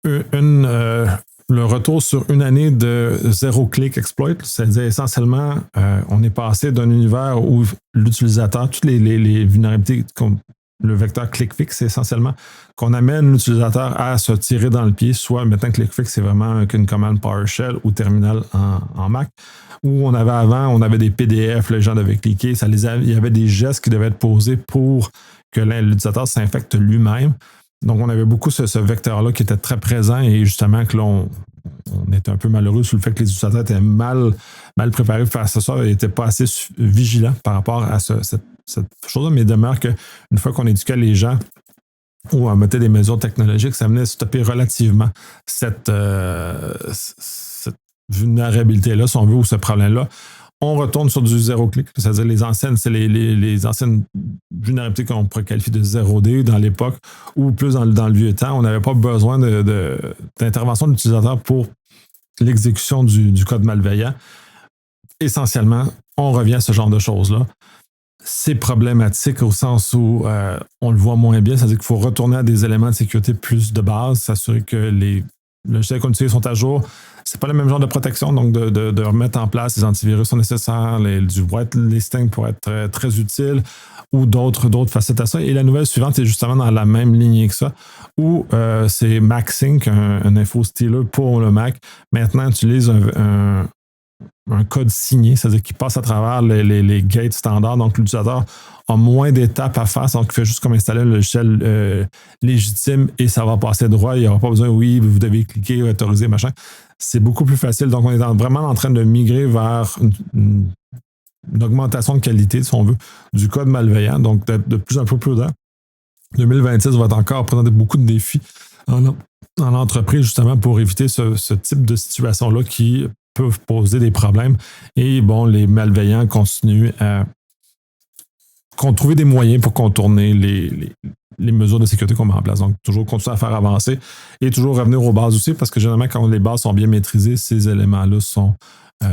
Le retour sur une année de zéro-click exploit, c'est-à-dire essentiellement, on est passé d'un univers où l'utilisateur, toutes les vulnérabilités comme le vecteur ClickFix, c'est essentiellement qu'on amène l'utilisateur à se tirer dans le pied, soit maintenant ClickFix, c'est vraiment qu'une commande PowerShell ou terminal en Mac, où on avait des PDF, les gens devaient cliquer, il y avait des gestes qui devaient être posés pour que l'utilisateur s'infecte lui-même. Donc, on avait beaucoup ce vecteur-là qui était très présent et justement que là, on était un peu malheureux sur le fait que les utilisateurs étaient mal préparés face à ça et n'étaient pas assez vigilants par rapport à cette chose-là. Mais il demeure qu'une fois qu'on éduquait les gens ou on mettait des mesures technologiques, ça venait à stopper relativement cette vulnérabilité-là, si on veut, ou ce problème-là. On retourne sur du zéro-clic, c'est-à-dire les anciennes vulnérabilités qu'on pourrait qualifier de 0D dans l'époque, ou plus dans le vieux temps, on n'avait pas besoin d'intervention de l'utilisateur pour l'exécution du code malveillant. Essentiellement, on revient à ce genre de choses-là. C'est problématique au sens où on le voit moins bien, c'est-à-dire qu'il faut retourner à des éléments de sécurité plus de base, s'assurer que les logiciels qu'on utilise sont à jour. C'est pas le même genre de protection, donc de remettre en place les antivirus sont nécessaires, du whitelisting pour être très, très utile, ou d'autres facettes à ça. Et la nouvelle suivante est justement dans la même lignée que ça, où c'est MacSync, un info stealer pour le Mac, maintenant utilise un code signé, c'est-à-dire qu'il passe à travers les gates standards, donc l'utilisateur a moins d'étapes à faire, donc il fait juste comme installer un logiciel légitime et ça va passer droit, il n'y aura pas besoin, oui, vous devez cliquer, autoriser, machin. C'est beaucoup plus facile, donc on est vraiment en train de migrer vers une augmentation de qualité, si on veut, du code malveillant, donc d'être de plus en plus prudent. 2026 va être encore présenter beaucoup de défis en entreprise, justement, pour éviter ce type de situation-là qui peuvent poser des problèmes. Et bon, les malveillants continuent à trouver des moyens pour contourner les mesures de sécurité qu'on met en place. Donc, toujours continuer à faire avancer et toujours revenir aux bases aussi, parce que généralement, quand les bases sont bien maîtrisées, ces éléments-là sont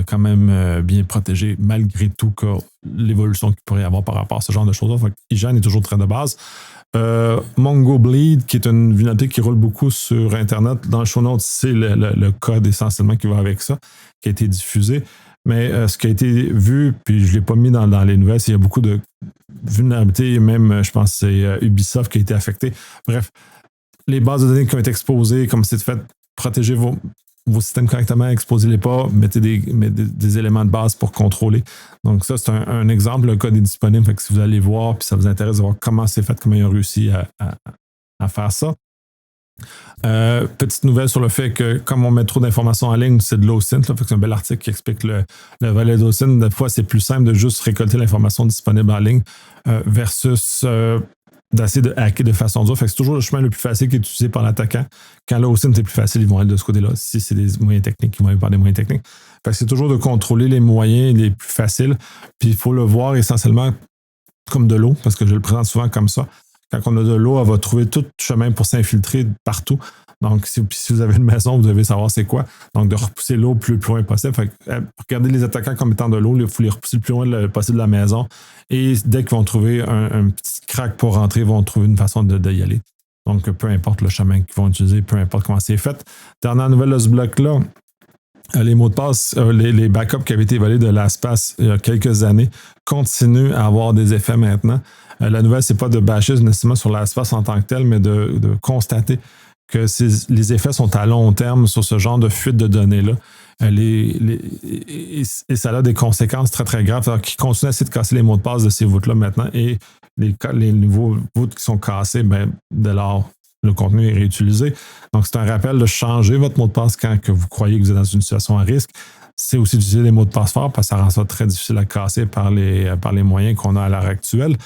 quand même bien protégés, malgré tout que l'évolution qu'il pourrait y avoir par rapport à ce genre de choses-là. Donc, Hygiene est toujours très de base. MongoBleed, qui est une vulnérabilité qui roule beaucoup sur Internet. Dans le show notes, c'est le code essentiellement qui va avec ça, qui a été diffusé. Mais ce qui a été vu, puis je ne l'ai pas mis dans les nouvelles, c'est qu'il y a beaucoup de vulnérabilités, même, je pense que c'est Ubisoft qui a été affecté. Bref, les bases de données qui ont été exposées, comme c'est fait, protégez vos systèmes correctement, exposez-les pas, mettez des éléments de base pour contrôler. Donc ça, c'est un exemple. Le code est disponible, fait que si vous allez voir, puis ça vous intéresse de voir comment c'est fait, comment ils ont réussi à faire ça. Petite nouvelle sur le fait que comme on met trop d'informations en ligne, c'est de l'OSINT, fait que c'est un bel article qui explique le volet d'OSINT. Des fois, c'est plus simple de juste récolter l'information disponible en ligne versus d'essayer de hacker de façon dure. Fait que c'est toujours le chemin le plus facile qui est utilisé par l'attaquant. Quand l'OSINT est plus facile, ils vont aller de ce côté-là. Si c'est des moyens techniques, ils vont aller par des moyens techniques. Fait que c'est toujours de contrôler les moyens les plus faciles. Puis il faut le voir essentiellement comme de l'eau, parce que je le présente souvent comme ça. Quand on a de l'eau, elle va trouver tout chemin pour s'infiltrer partout. Donc, si vous avez une maison, vous devez savoir c'est quoi. Donc, de repousser l'eau le plus loin possible. Fait que, regardez les attaquants comme étant de l'eau, il faut les repousser le plus loin possible de la maison. Et dès qu'ils vont trouver un petit crack pour rentrer, ils vont trouver une façon d'y aller. Donc, peu importe le chemin qu'ils vont utiliser, peu importe comment c'est fait. Dernière nouvelle de ce bloc-là, les mots de passe, les backups qui avaient été volés de LastPass il y a quelques années continuent à avoir des effets maintenant. La nouvelle, c'est pas de bâcher nécessairement sur LastPass en tant que tel, mais de constater que les effets sont à long terme sur ce genre de fuite de données-là. Et ça a des conséquences très, très graves. Alors, qui continuent à essayer de casser les mots de passe de ces voûtes-là maintenant. Et les nouveaux voûtes qui sont cassés, ben, dès lors, le contenu est réutilisé. Donc, c'est un rappel de changer votre mot de passe quand que vous croyez que vous êtes dans une situation à risque. C'est aussi d'utiliser les mots de passe forts parce que ça rend ça très difficile à casser par les moyens qu'on a à l'heure actuelle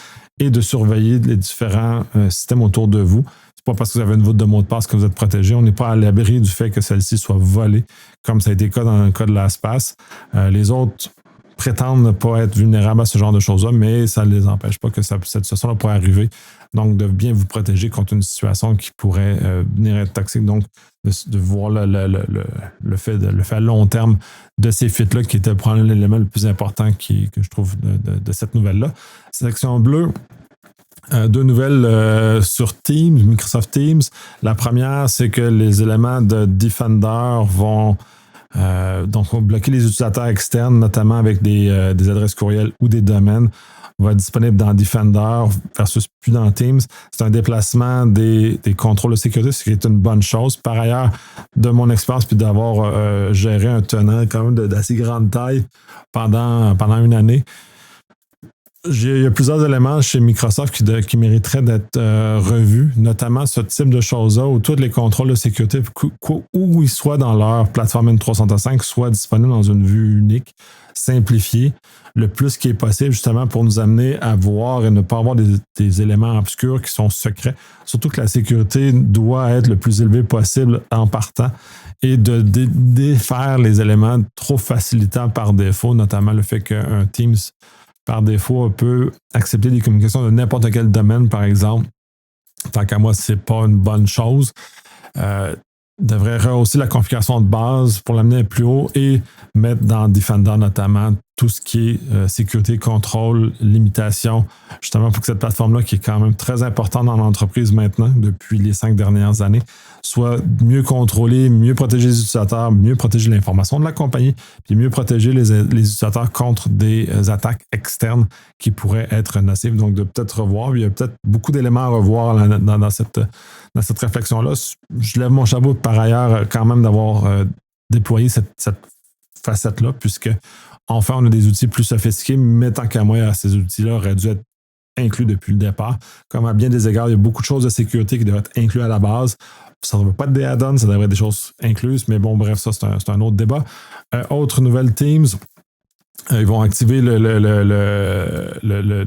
et de surveiller les différents systèmes autour de vous. C'est pas parce que vous avez une voûte de mot de passe que vous êtes protégé. On n'est pas à l'abri du fait que celle-ci soit volée, comme ça a été le cas dans le cas de LastPass. Les autres prétendent ne pas être vulnérables à ce genre de choses-là, mais ça ne les empêche pas que cette situation-là pourrait arriver. Donc, de bien vous protéger contre une situation qui pourrait venir être toxique. Donc, de voir le fait à long terme de ces fuites-là, qui était probablement l'élément le plus important que je trouve de cette nouvelle-là. Section bleue. Deux nouvelles sur Teams, Microsoft Teams. La première, c'est que les éléments de Defender vont bloquer les utilisateurs externes, notamment avec des adresses courriels ou des domaines. Va être disponible dans Defender versus plus dans Teams. C'est un déplacement des contrôles de sécurité, ce qui est une bonne chose. Par ailleurs, de mon expérience, puis d'avoir géré un tenant quand même d'assez grande taille pendant une année, il y a plusieurs éléments chez Microsoft qui mériteraient d'être revus, notamment ce type de choses-là où tous les contrôles de sécurité, où ils soient dans leur plateforme M365, soient disponibles dans une vue unique, simplifiée, le plus qui est possible, justement, pour nous amener à voir et ne pas avoir des éléments obscurs qui sont secrets. Surtout que la sécurité doit être le plus élevée possible en partant et de défaire les éléments trop facilitants par défaut, notamment le fait qu'un Teams par défaut, on peut accepter des communications de n'importe quel domaine, par exemple. Tant qu'à moi, ce n'est pas une bonne chose. Devrait rehausser la configuration de base pour l'amener plus haut et mettre dans Defender notamment tout ce qui est sécurité, contrôle, limitation, justement pour que cette plateforme-là, qui est quand même très importante dans l'entreprise maintenant, depuis les 5 dernières années, soit mieux contrôlée, mieux protéger les utilisateurs, mieux protéger l'information de la compagnie, puis mieux protéger les utilisateurs contre des attaques externes qui pourraient être nocives. Donc, de peut-être revoir. Il y a peut-être beaucoup d'éléments à revoir dans cette réflexion-là. Je lève mon chapeau par ailleurs quand même d'avoir déployé cette facette-là, puisque enfin, on a des outils plus sophistiqués, mais tant qu'à moi, ces outils-là auraient dû être inclus depuis le départ. Comme à bien des égards, il y a beaucoup de choses de sécurité qui devraient être incluses à la base. Ça ne devrait pas être des add-ons, ça devrait être des choses incluses, mais bon, bref, ça, c'est un autre débat. Autre nouvelle Teams, ils vont activer le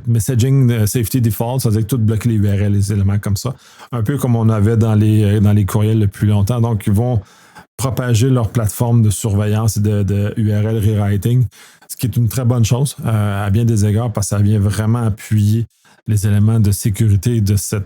messaging safety default, c'est-à-dire que tout bloquer les URL, les éléments comme ça, un peu comme on avait dans les courriels depuis longtemps. Donc, ils vont propager leur plateforme de surveillance et de URL rewriting, ce qui est une très bonne chose à bien des égards parce que ça vient vraiment appuyer les éléments de sécurité de cette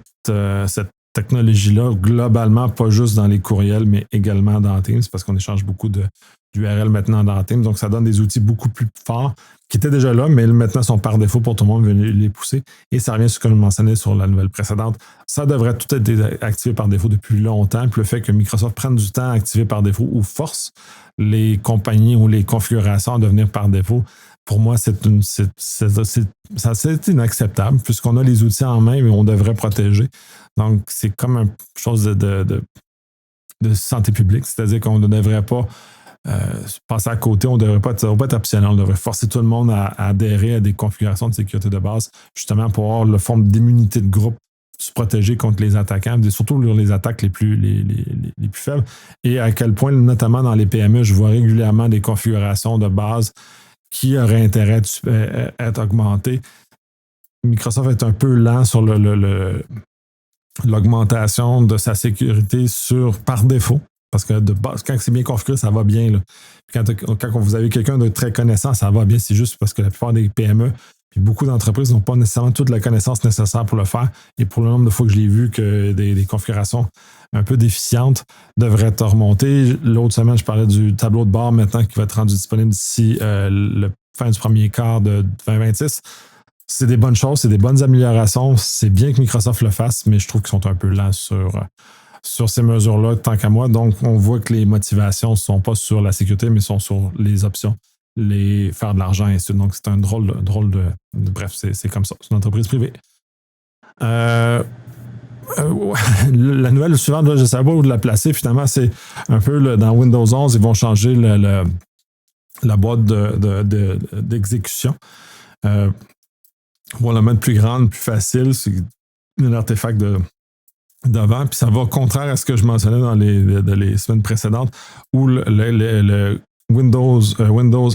technologie-là, globalement, pas juste dans les courriels, mais également dans Teams, parce qu'on échange beaucoup d'URL maintenant dans Teams. Donc, ça donne des outils beaucoup plus forts qui étaient déjà là, mais maintenant sont par défaut pour tout le monde, venir les pousser. Et ça revient sur ce que je mentionnais sur la nouvelle précédente. Ça devrait tout être activé par défaut depuis longtemps. Puis le fait que Microsoft prenne du temps à activer par défaut ou force les compagnies ou les configurations à devenir par défaut, pour moi, c'est inacceptable puisqu'on a les outils en main et on devrait protéger. Donc, c'est comme une chose de santé publique, c'est-à-dire qu'on ne devrait pas passer à côté, ça ne devrait pas être optionnel, on devrait forcer tout le monde à adhérer à des configurations de sécurité de base, justement pour avoir la forme d'immunité de groupe, se protéger contre les attaquants, surtout les attaques les plus faibles, et à quel point, notamment dans les PME, je vois régulièrement des configurations de base qui auraient intérêt à être augmentées. Microsoft est un peu lent sur l'augmentation de sa sécurité par défaut. Parce que de base, quand c'est bien configuré, ça va bien. Là. Quand vous avez quelqu'un de très connaissant, ça va bien. C'est juste parce que la plupart des PME et beaucoup d'entreprises n'ont pas nécessairement toute la connaissance nécessaire pour le faire. Et pour le nombre de fois que je l'ai vu, que des configurations un peu déficientes devraient être remontées. L'autre semaine, je parlais du tableau de bord maintenant qui va être rendu disponible d'ici la fin du premier quart de 2026. C'est des bonnes choses, c'est des bonnes améliorations. C'est bien que Microsoft le fasse, mais je trouve qu'ils sont un peu lents sur ces mesures-là, tant qu'à moi. Donc, on voit que les motivations ne sont pas sur la sécurité, mais sont sur les options, faire de l'argent et ainsi de suite. Donc, c'est un drôle de... Bref, c'est comme ça. C'est une entreprise privée. La nouvelle suivante, je ne sais pas où de la placer. Finalement, c'est un peu dans Windows 11, ils vont changer la boîte d'exécution. Pour la mettre plus grande, plus facile. C'est un artefact devant, puis ça va contraire à ce que je mentionnais dans les semaines précédentes, où le Windows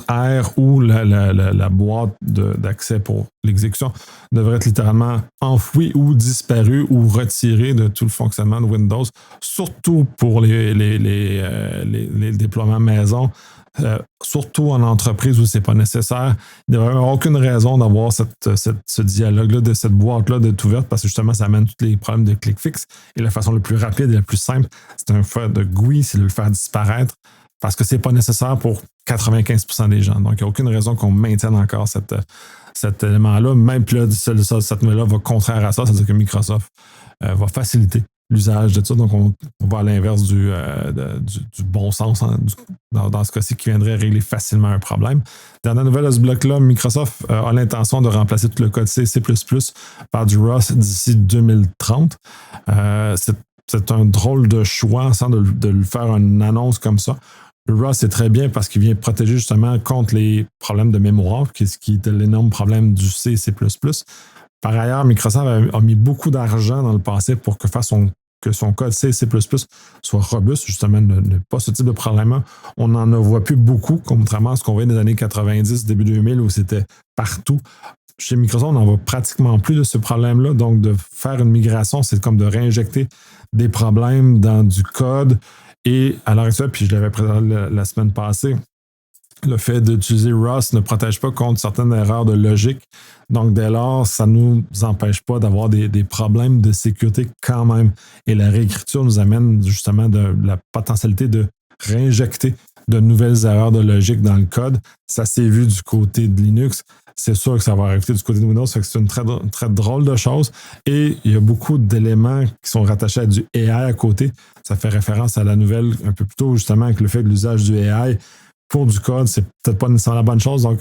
R ou la boîte d'accès pour l'exécution devrait être littéralement enfouie ou disparue ou retirée de tout le fonctionnement de Windows, surtout pour les déploiements maison. Surtout en entreprise où c'est pas nécessaire. Il n'y aurait aucune raison d'avoir ce dialogue-là, de cette boîte-là d'être ouverte parce que justement, ça amène tous les problèmes de click fix. Et la façon la plus rapide et la plus simple, c'est un faire de GUI, c'est de le faire disparaître parce que c'est pas nécessaire pour 95% des gens. Donc, il n'y a aucune raison qu'on maintienne encore cet élément-là. Même puis là, cette nouvelle-là va contraire à ça, c'est-à-dire que Microsoft va faciliter l'usage de ça. Donc, on va à l'inverse du bon sens dans ce cas-ci qui viendrait régler facilement un problème. Dernière nouvelle de ce bloc-là, Microsoft a l'intention de remplacer tout le code C++ par du Rust d'ici 2030. C'est un drôle de choix sans de le faire une annonce comme ça. Le Rust, c'est très bien parce qu'il vient protéger justement contre les problèmes de mémoire, qui est l'énorme problème du C et C++. Par ailleurs, Microsoft a mis beaucoup d'argent dans le passé pour que son code C et C++ soit robuste, justement, ne pas ce type de problème-là. On n'en voit plus beaucoup, contrairement à ce qu'on voyait dans les années 90, début 2000, où c'était partout. Chez Microsoft, on n'en voit pratiquement plus de ce problème-là. Donc, de faire une migration, c'est comme de réinjecter des problèmes dans du code. Et à l'heure actuelle, puis je l'avais présenté la semaine passée, le fait d'utiliser Rust ne protège pas contre certaines erreurs de logique. Donc, dès lors, ça ne nous empêche pas d'avoir des problèmes de sécurité quand même. Et la réécriture nous amène justement de la potentialité de réinjecter de nouvelles erreurs de logique dans le code. Ça s'est vu du côté de Linux. C'est sûr que ça va arriver du côté de Windows. C'est une très drôle de chose. Et il y a beaucoup d'éléments qui sont rattachés à du AI à côté. Ça fait référence à la nouvelle un peu plus tôt, justement, avec le fait de l'usage du AI pour du code, c'est peut-être pas nécessairement la bonne chose. Donc,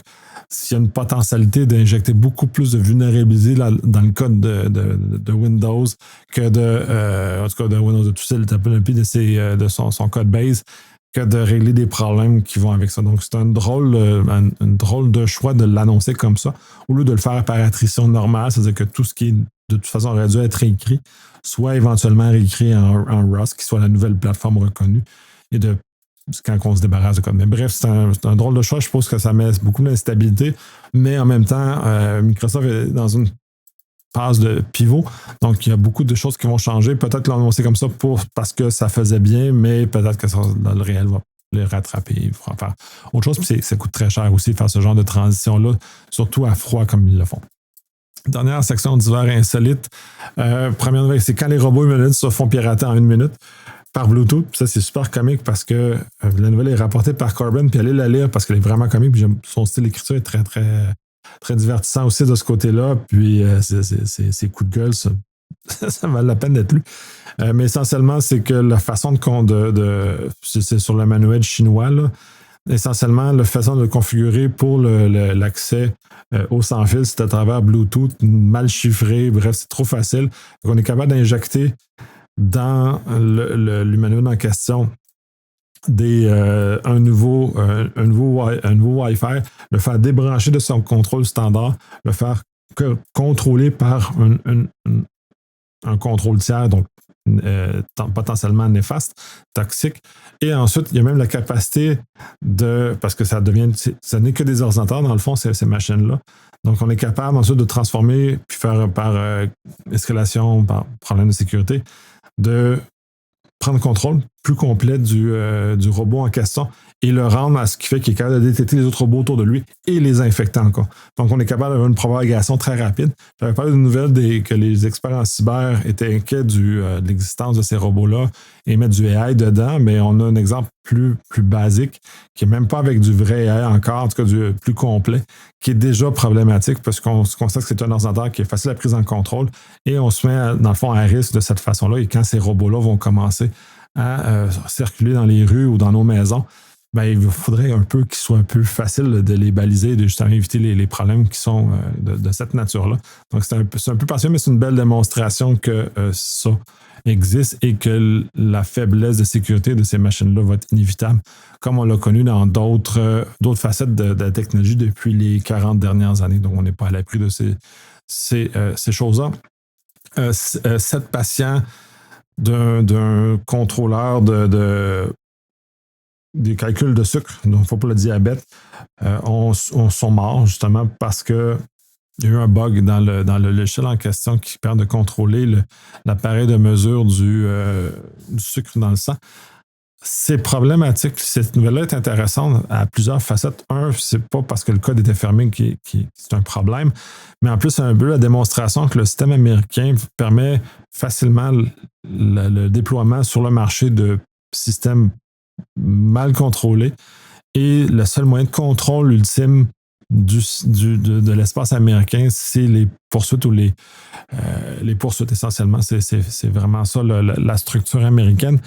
s'il y a une potentialité d'injecter beaucoup plus de vulnérabilité dans le code de Windows que en tout cas de Windows, de tout ça, de son code base, que de régler des problèmes qui vont avec ça. Donc, c'est un drôle de choix de l'annoncer comme ça, au lieu de le faire par attrition normale, c'est-à-dire que tout ce qui, de toute façon, aurait dû être réécrit, soit éventuellement réécrit en Rust, qui soit la nouvelle plateforme reconnue, et quand on se débarrasse de code. Mais bref, c'est un drôle de choix. Je pense que ça met beaucoup d'instabilité, mais en même temps, Microsoft est dans une phase de pivot. Donc, il y a beaucoup de choses qui vont changer. Peut-être l'annoncer comme ça parce que ça faisait bien, mais peut-être que dans le réel va les rattraper. Il faudra faire autre chose. Puis ça coûte très cher aussi faire ce genre de transition-là, surtout à froid comme ils le font. Dernière section d'hiver insolite. Première nouvelle, c'est quand les robots humanoïdes se font pirater en 1 minute par Bluetooth. Ça, c'est super comique parce que la nouvelle est rapportée par Corbin, puis allez la lire parce qu'elle est vraiment comique. Puis son style d'écriture est très, très, très divertissant aussi de ce côté-là. Puis ses coups de gueule, ça valait la peine d'être lu. Mais essentiellement, c'est que la façon c'est sur le manuel chinois, là, essentiellement, la façon de configurer pour l'accès au sans-fil, c'est à travers Bluetooth, mal chiffré. Bref, c'est trop facile. Donc, on est capable d'injecter dans l'humanoïde en question un nouveau Wi-Fi, le faire débrancher de son contrôle standard, le faire contrôler par un contrôle tiers, donc potentiellement néfaste, toxique. Et ensuite, il y a même la capacité parce que ça n'est que des ordinateurs, dans le fond, ces machines-là. Donc, on est capable ensuite de transformer, puis faire par escalation, par problème de sécurité, de prendre contrôle plus complet du robot en question et le rendre à ce qui fait qu'il est capable de détecter les autres robots autour de lui et les infecter encore. Donc, on est capable d'avoir une propagation très rapide. J'avais parlé d'une nouvelle que les experts en cyber étaient inquiets de l'existence de ces robots-là et mettre du AI dedans, mais on a un exemple plus basique qui n'est même pas avec du vrai AI encore, en tout cas du plus complet, qui est déjà problématique parce qu'on constate que c'est un ordinateur qui est facile à prise en contrôle et on se met, dans le fond, à risque de cette façon-là. Et quand ces robots-là vont commencer à circuler dans les rues ou dans nos maisons, ben, il faudrait un peu qu'il soit un peu facile de les baliser et de justement éviter les problèmes qui sont de cette nature-là. Donc, c'est un peu particulier, mais c'est une belle démonstration que ça existe et que la faiblesse de sécurité de ces machines-là va être inévitable, comme on l'a connu dans d'autres facettes de la technologie depuis les 40 dernières années. Donc, on n'est pas à l'abri de ces choses-là. 7 patients d'un contrôleur des calculs de sucre, donc pas pour le diabète, sont morts justement parce que il y a eu un bug dans le logiciel en question qui permet de contrôler l'appareil de mesure du sucre dans le sang. C'est problématique. Cette nouvelle-là est intéressante à plusieurs facettes. Un, c'est pas parce que le code était fermé qui c'est un problème, mais en plus, c'est un peu la démonstration que le système américain permet facilement le déploiement sur le marché de systèmes mal contrôlés. Et le seul moyen de contrôle ultime de l'espace américain, c'est les poursuites ou les poursuites essentiellement. C'est vraiment ça, la structure américaine.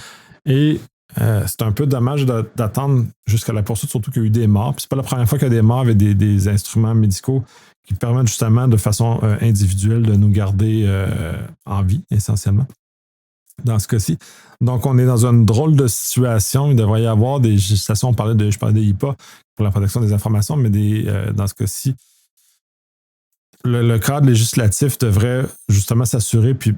Et c'est un peu dommage d'attendre jusqu'à la poursuite, surtout qu'il y a eu des morts. Puis c'est pas la première fois qu'il y a des morts avec des instruments médicaux qui permettent justement de façon individuelle de nous garder en vie, essentiellement, dans ce cas-ci. Donc, on est dans une drôle de situation. Il devrait y avoir des législations. Je parlais des HIPAA pour la protection des informations, mais dans ce cas-ci, le cadre législatif devrait justement s'assurer puis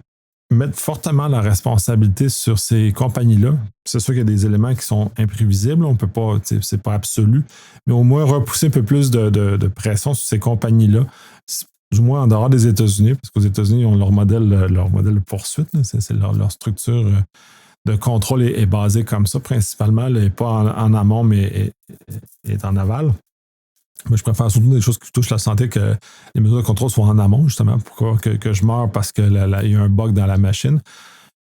mettre fortement la responsabilité sur ces compagnies-là. C'est sûr qu'il y a des éléments qui sont imprévisibles, on peut pas, c'est pas absolu, mais au moins repousser un peu plus de pression sur ces compagnies-là, du moins en dehors des États-Unis, parce qu'aux États-Unis, ils ont leur modèle de poursuite, c'est leur structure de contrôle est basée comme ça, principalement, elle n'est pas en amont, mais est en aval. Mais je préfère surtout des choses qui touchent la santé que les mesures de contrôle soient en amont, justement, pour que je meure parce qu'il y a un bug dans la machine.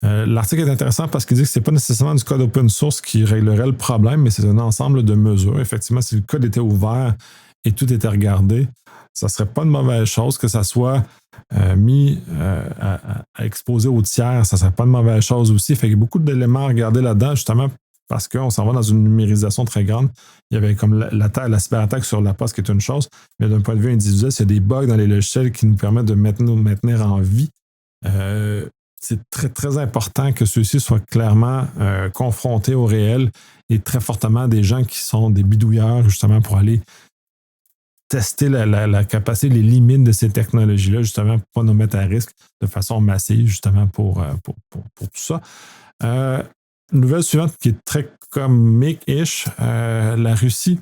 L'article est intéressant parce qu'il dit que ce n'est pas nécessairement du code open source qui réglerait le problème, mais c'est un ensemble de mesures. Effectivement, si le code était ouvert et tout était regardé, ça ne serait pas une mauvaise chose que ça soit mis à exposer aux tiers. Ça ne serait pas une mauvaise chose aussi. Fait qu'il y a beaucoup d'éléments à regarder là-dedans, justement, parce qu'on s'en va dans une numérisation très grande. Il y avait comme la cyberattaque sur la poste qui est une chose, mais d'un point de vue individuel, c'est des bugs dans les logiciels qui nous permettent de nous maintenir en vie. C'est très, très important que ceux-ci soient clairement confrontés au réel et très fortement des gens qui sont des bidouilleurs, justement, pour aller tester la capacité, les limites de ces technologies-là, justement, pour ne pas nous mettre à risque de façon massive, justement, pour tout ça. Nouvelle suivante qui est très comique-ish, la Russie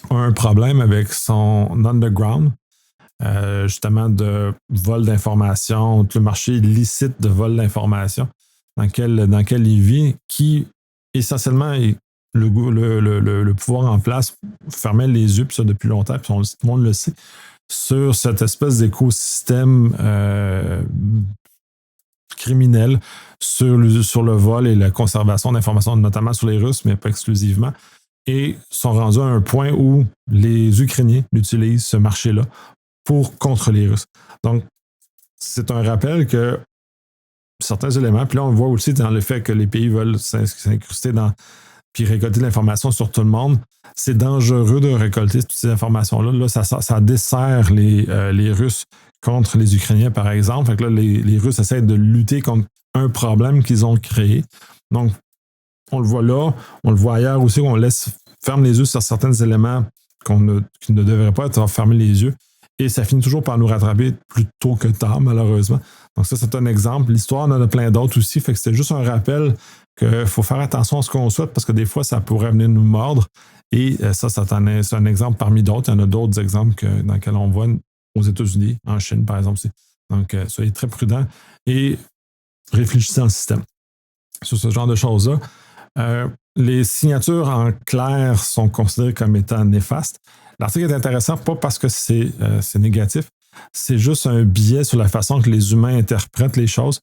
a un problème avec son underground, justement de vol d'informations, tout le marché licite de vol d'informations dans lequel il vit, qui essentiellement le pouvoir en place fermait les yeux, puis ça depuis longtemps, puis tout le monde le sait, sur cette espèce d'écosystème criminel sur le vol et la conservation d'informations, notamment sur les Russes, mais pas exclusivement, et sont rendus à un point où les Ukrainiens utilisent ce marché-là contre les Russes. Donc, c'est un rappel que certains éléments, puis là, on le voit aussi dans le fait que les pays veulent s'incruster puis récolter de l'information sur tout le monde. C'est dangereux de récolter toutes ces informations-là. Là, ça dessert les Russes contre les Ukrainiens, par exemple. Fait que là, les Russes essaient de lutter contre un problème qu'ils ont créé. Donc, on le voit là, on le voit ailleurs aussi, où on ferme les yeux sur certains éléments qui ne devraient pas être fermés les yeux. Et ça finit toujours par nous rattraper plus tôt que tard, malheureusement. Donc ça, c'est un exemple. L'histoire en a plein d'autres aussi. Fait que c'était juste un rappel qu'il faut faire attention à ce qu'on souhaite parce que des fois, ça pourrait venir nous mordre. Et ça, c'est un exemple parmi d'autres. Il y en a d'autres exemples dans lesquels on voit aux États-Unis, en Chine, par exemple. Donc, soyez très prudents et réfléchissez dans le système sur ce genre de choses-là. Les signatures en clair sont considérées comme étant néfastes. L'article est intéressant, pas parce que c'est négatif, c'est juste un biais sur la façon que les humains interprètent les choses.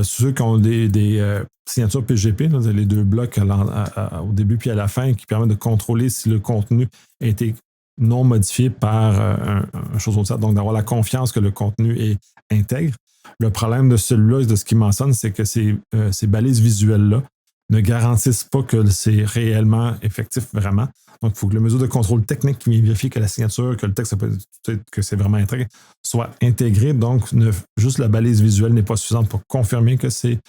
Ceux qui ont des signatures PGP, là, les deux blocs au début puis à la fin, qui permettent de contrôler si le contenu a été non modifié par une chose autre, donc d'avoir la confiance que le contenu est intègre. Le problème de celui-là, de ce qu'il mentionne, c'est que ces balises visuelles-là ne garantissent pas que c'est réellement effectif vraiment. Donc, il faut que la mesure de contrôle technique qui vient vérifier que la signature, que le texte, que c'est vraiment intègre, soit intégré. Donc, juste la balise visuelle n'est pas suffisante pour confirmer que c'est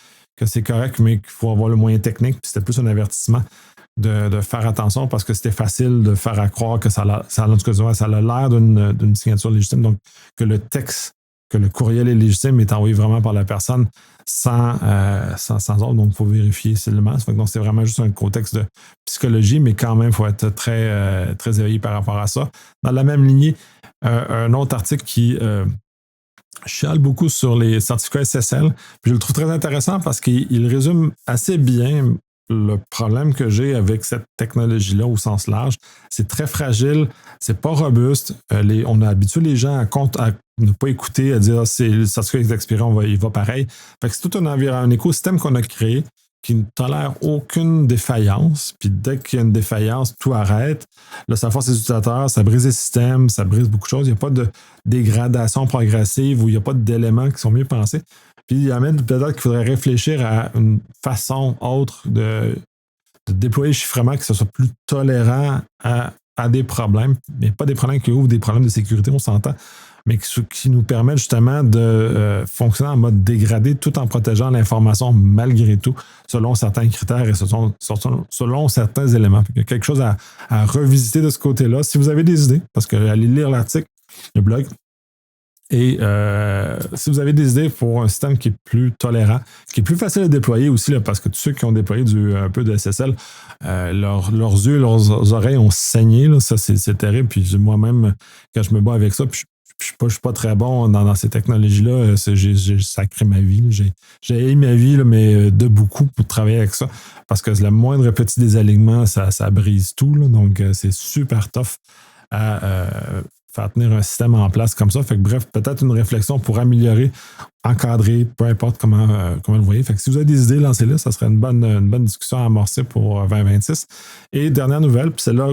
correct, mais qu'il faut avoir le moyen technique. Puis c'était plus un avertissement de faire attention parce que c'était facile de faire croire que ça a l'air d'une signature légitime. Donc, que le texte que le courriel est légitime est envoyé vraiment par la personne sans ordre. Donc, il faut vérifier seulement. Donc, c'est vraiment juste un contexte de psychologie, mais quand même, il faut être très, très éveillé par rapport à ça. Dans la même lignée, un autre article qui chiale beaucoup sur les certificats SSL. Puis je le trouve très intéressant parce qu'il résume assez bien le problème que j'ai avec cette technologie-là au sens large. C'est très fragile, c'est pas robuste. On a habitué les gens à ne pas écouter, à dire c'est le certificat est expiré, il va pareil. Fait que c'est tout un écosystème qu'on a créé qui ne tolère aucune défaillance. Puis dès qu'il y a une défaillance, tout arrête. Là, ça force les utilisateurs, ça brise les systèmes, ça brise beaucoup de choses. Il n'y a pas de dégradation progressive ou il n'y a pas d'éléments qui sont mieux pensés. Puis il amène peut-être qu'il faudrait réfléchir à une façon autre de déployer le chiffrement, que ce soit plus tolérant à des problèmes, mais pas des problèmes qui ouvrent des problèmes de sécurité, on s'entend, mais qui nous permettent justement de fonctionner en mode dégradé tout en protégeant l'information malgré tout, selon certains critères et selon certains éléments. Il y a quelque chose à revisiter de ce côté-là. Si vous avez des idées, parce que allez lire l'article, le blog, et si vous avez des idées pour un système qui est plus tolérant, qui est plus facile à déployer aussi, là, parce que tous ceux qui ont déployé un peu de SSL, leurs yeux, leurs oreilles ont saigné. Là, ça, c'est terrible. Puis moi-même, quand je me bats avec ça, puis je suis pas très bon dans ces technologies-là. J'ai sacré ma vie. J'ai haï ma vie, là, mais de beaucoup pour travailler avec ça. Parce que le moindre petit désalignement, ça brise tout. Là, donc, c'est super tough à faire tenir un système en place comme ça. Fait que bref, peut-être une réflexion pour améliorer, encadrer, peu importe comment vous le voyez. Fait que si vous avez des idées, lancez-les. Ça serait une bonne discussion à amorcer pour 2026. Et dernière nouvelle, puis celle-là,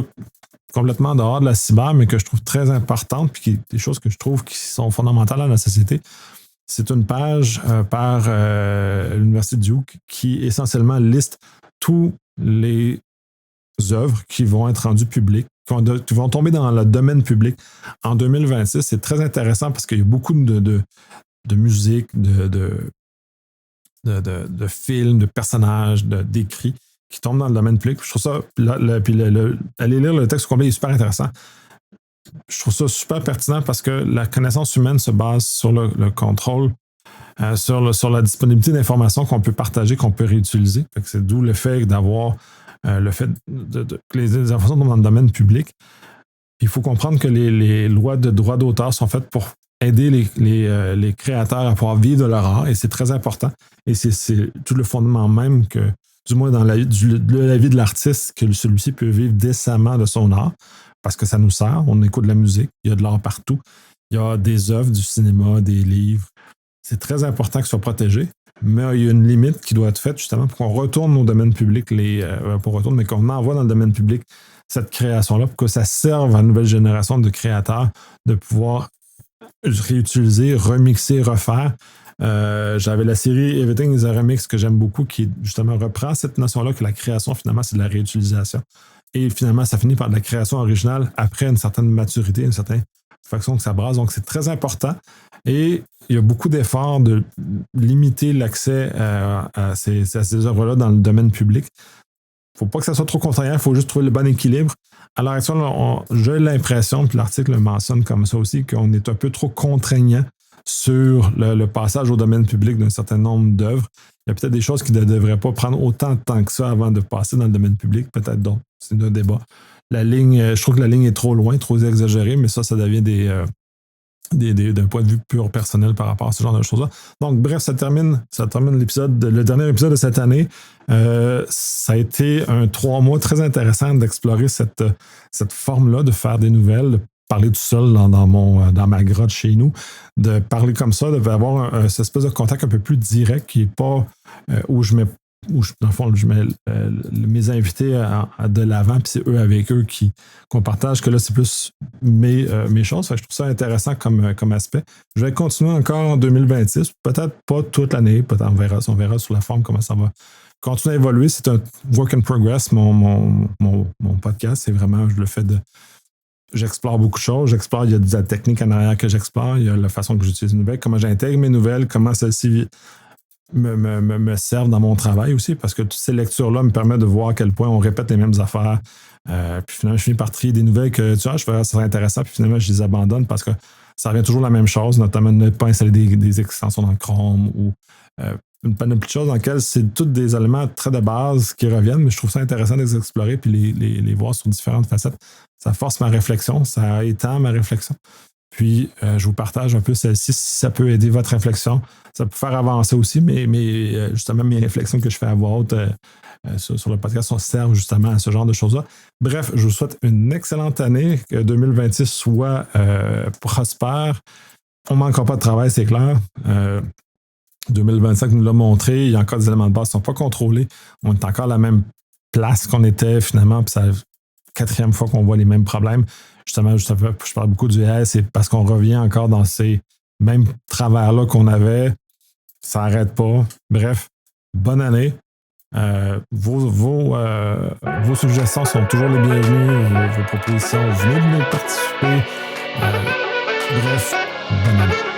complètement dehors de la cyber, mais que je trouve très importante, puis des choses que je trouve qui sont fondamentales dans la société. C'est une page par l'Université de Duke qui essentiellement liste tous les œuvres qui vont être rendues publiques, qui vont tomber dans le domaine public en 2026. C'est très intéressant parce qu'il y a beaucoup de musique, de films, de personnages, d'écrits qui tombent dans le domaine public. Je trouve ça, aller lire le texte complet est super intéressant. Je trouve ça super pertinent parce que la connaissance humaine se base sur le contrôle, sur la disponibilité d'informations qu'on peut partager, qu'on peut réutiliser. Fait que c'est d'où le fait d'avoir le fait que les informations tombent dans le domaine public. Il faut comprendre que les lois de droit d'auteur sont faites pour aider les créateurs à pouvoir vivre de leur art, et c'est très important. Et c'est tout le fondement même que, du moins dans la vie de l'artiste, que celui-ci peut vivre décemment de son art, parce que ça nous sert. On écoute de la musique, il y a de l'art partout. Il y a des œuvres, du cinéma, des livres. C'est très important que ce soit protégé, mais il y a une limite qui doit être faite justement pour qu'on retourne au domaine public, mais qu'on envoie dans le domaine public cette création-là, pour que ça serve à une nouvelle génération de créateurs de pouvoir réutiliser, remixer, refaire. J'avais la série Everything is a Remix que j'aime beaucoup, qui justement reprend cette notion-là que la création, finalement, c'est de la réutilisation. Et finalement, ça finit par de la création originale après une certaine maturité, une certaine façon que ça brasse. Donc, c'est très important. Et il y a beaucoup d'efforts de limiter l'accès à ces œuvres-là dans le domaine public. Il ne faut pas que ça soit trop contraignant, il faut juste trouver le bon équilibre. À l'heure actuelle, j'ai l'impression, puis l'article le mentionne comme ça aussi, qu'on est un peu trop contraignant sur le passage au domaine public d'un certain nombre d'œuvres. Il y a peut-être des choses qui ne devraient pas prendre autant de temps que ça avant de passer dans le domaine public, peut-être d'autres. C'est un débat. Je trouve que la ligne est trop loin, trop exagérée, mais ça devient d'un point de vue pur personnel par rapport à ce genre de choses-là. Donc, bref, ça termine le dernier épisode de cette année. Ça a été 3 mois très intéressant d'explorer cette forme-là, de faire des nouvelles, de parler tout seul dans ma grotte chez nous, de parler comme ça, d'avoir cette espèce de contact un peu plus direct qui n'est pas où je mets mes invités de l'avant, puis c'est eux avec eux qu'on partage, que là, c'est plus mes choses. Fait que je trouve ça intéressant comme aspect. Je vais continuer encore en 2026, peut-être pas toute l'année, peut-être on verra sur la forme comment ça va continuer à évoluer. C'est un work in progress, mon podcast. C'est vraiment, je le fais j'explore beaucoup de choses. Il y a de la technique en arrière que j'explore, il y a la façon que j'utilise les nouvelles, comment j'intègre mes nouvelles, comment celles-ci me servent dans mon travail aussi, parce que toutes ces lectures-là me permettent de voir à quel point on répète les mêmes affaires. Puis finalement, je finis par trier des nouvelles que je fais, ça serait intéressant, puis finalement, je les abandonne parce que ça revient toujours la même chose, notamment ne pas installer des extensions dans Chrome ou une panoplie de choses dans lesquelles c'est tous des éléments très de base qui reviennent, mais je trouve ça intéressant de les explorer puis les voir sur différentes facettes. Ça force ma réflexion, ça étend ma réflexion. Puis, je vous partage un peu celle-ci, si ça peut aider votre réflexion. Ça peut faire avancer aussi, mais justement, mes réflexions que je fais à voix haute sur le podcast servent justement à ce genre de choses-là. Bref, je vous souhaite une excellente année, que 2026 soit prospère. On ne manquera pas de travail, c'est clair. 2025 nous l'a montré, il y a encore des éléments de base qui ne sont pas contrôlés. On est encore à la même place qu'on était finalement, puis c'est la 4e fois qu'on voit les mêmes problèmes. Justement, je parle beaucoup du AI, c'est parce qu'on revient encore dans ces mêmes travers-là qu'on avait. Ça n'arrête pas. Bref, bonne année. Vos suggestions sont toujours les bienvenues, vos propositions, venez de nous participer. Bref, bonne année.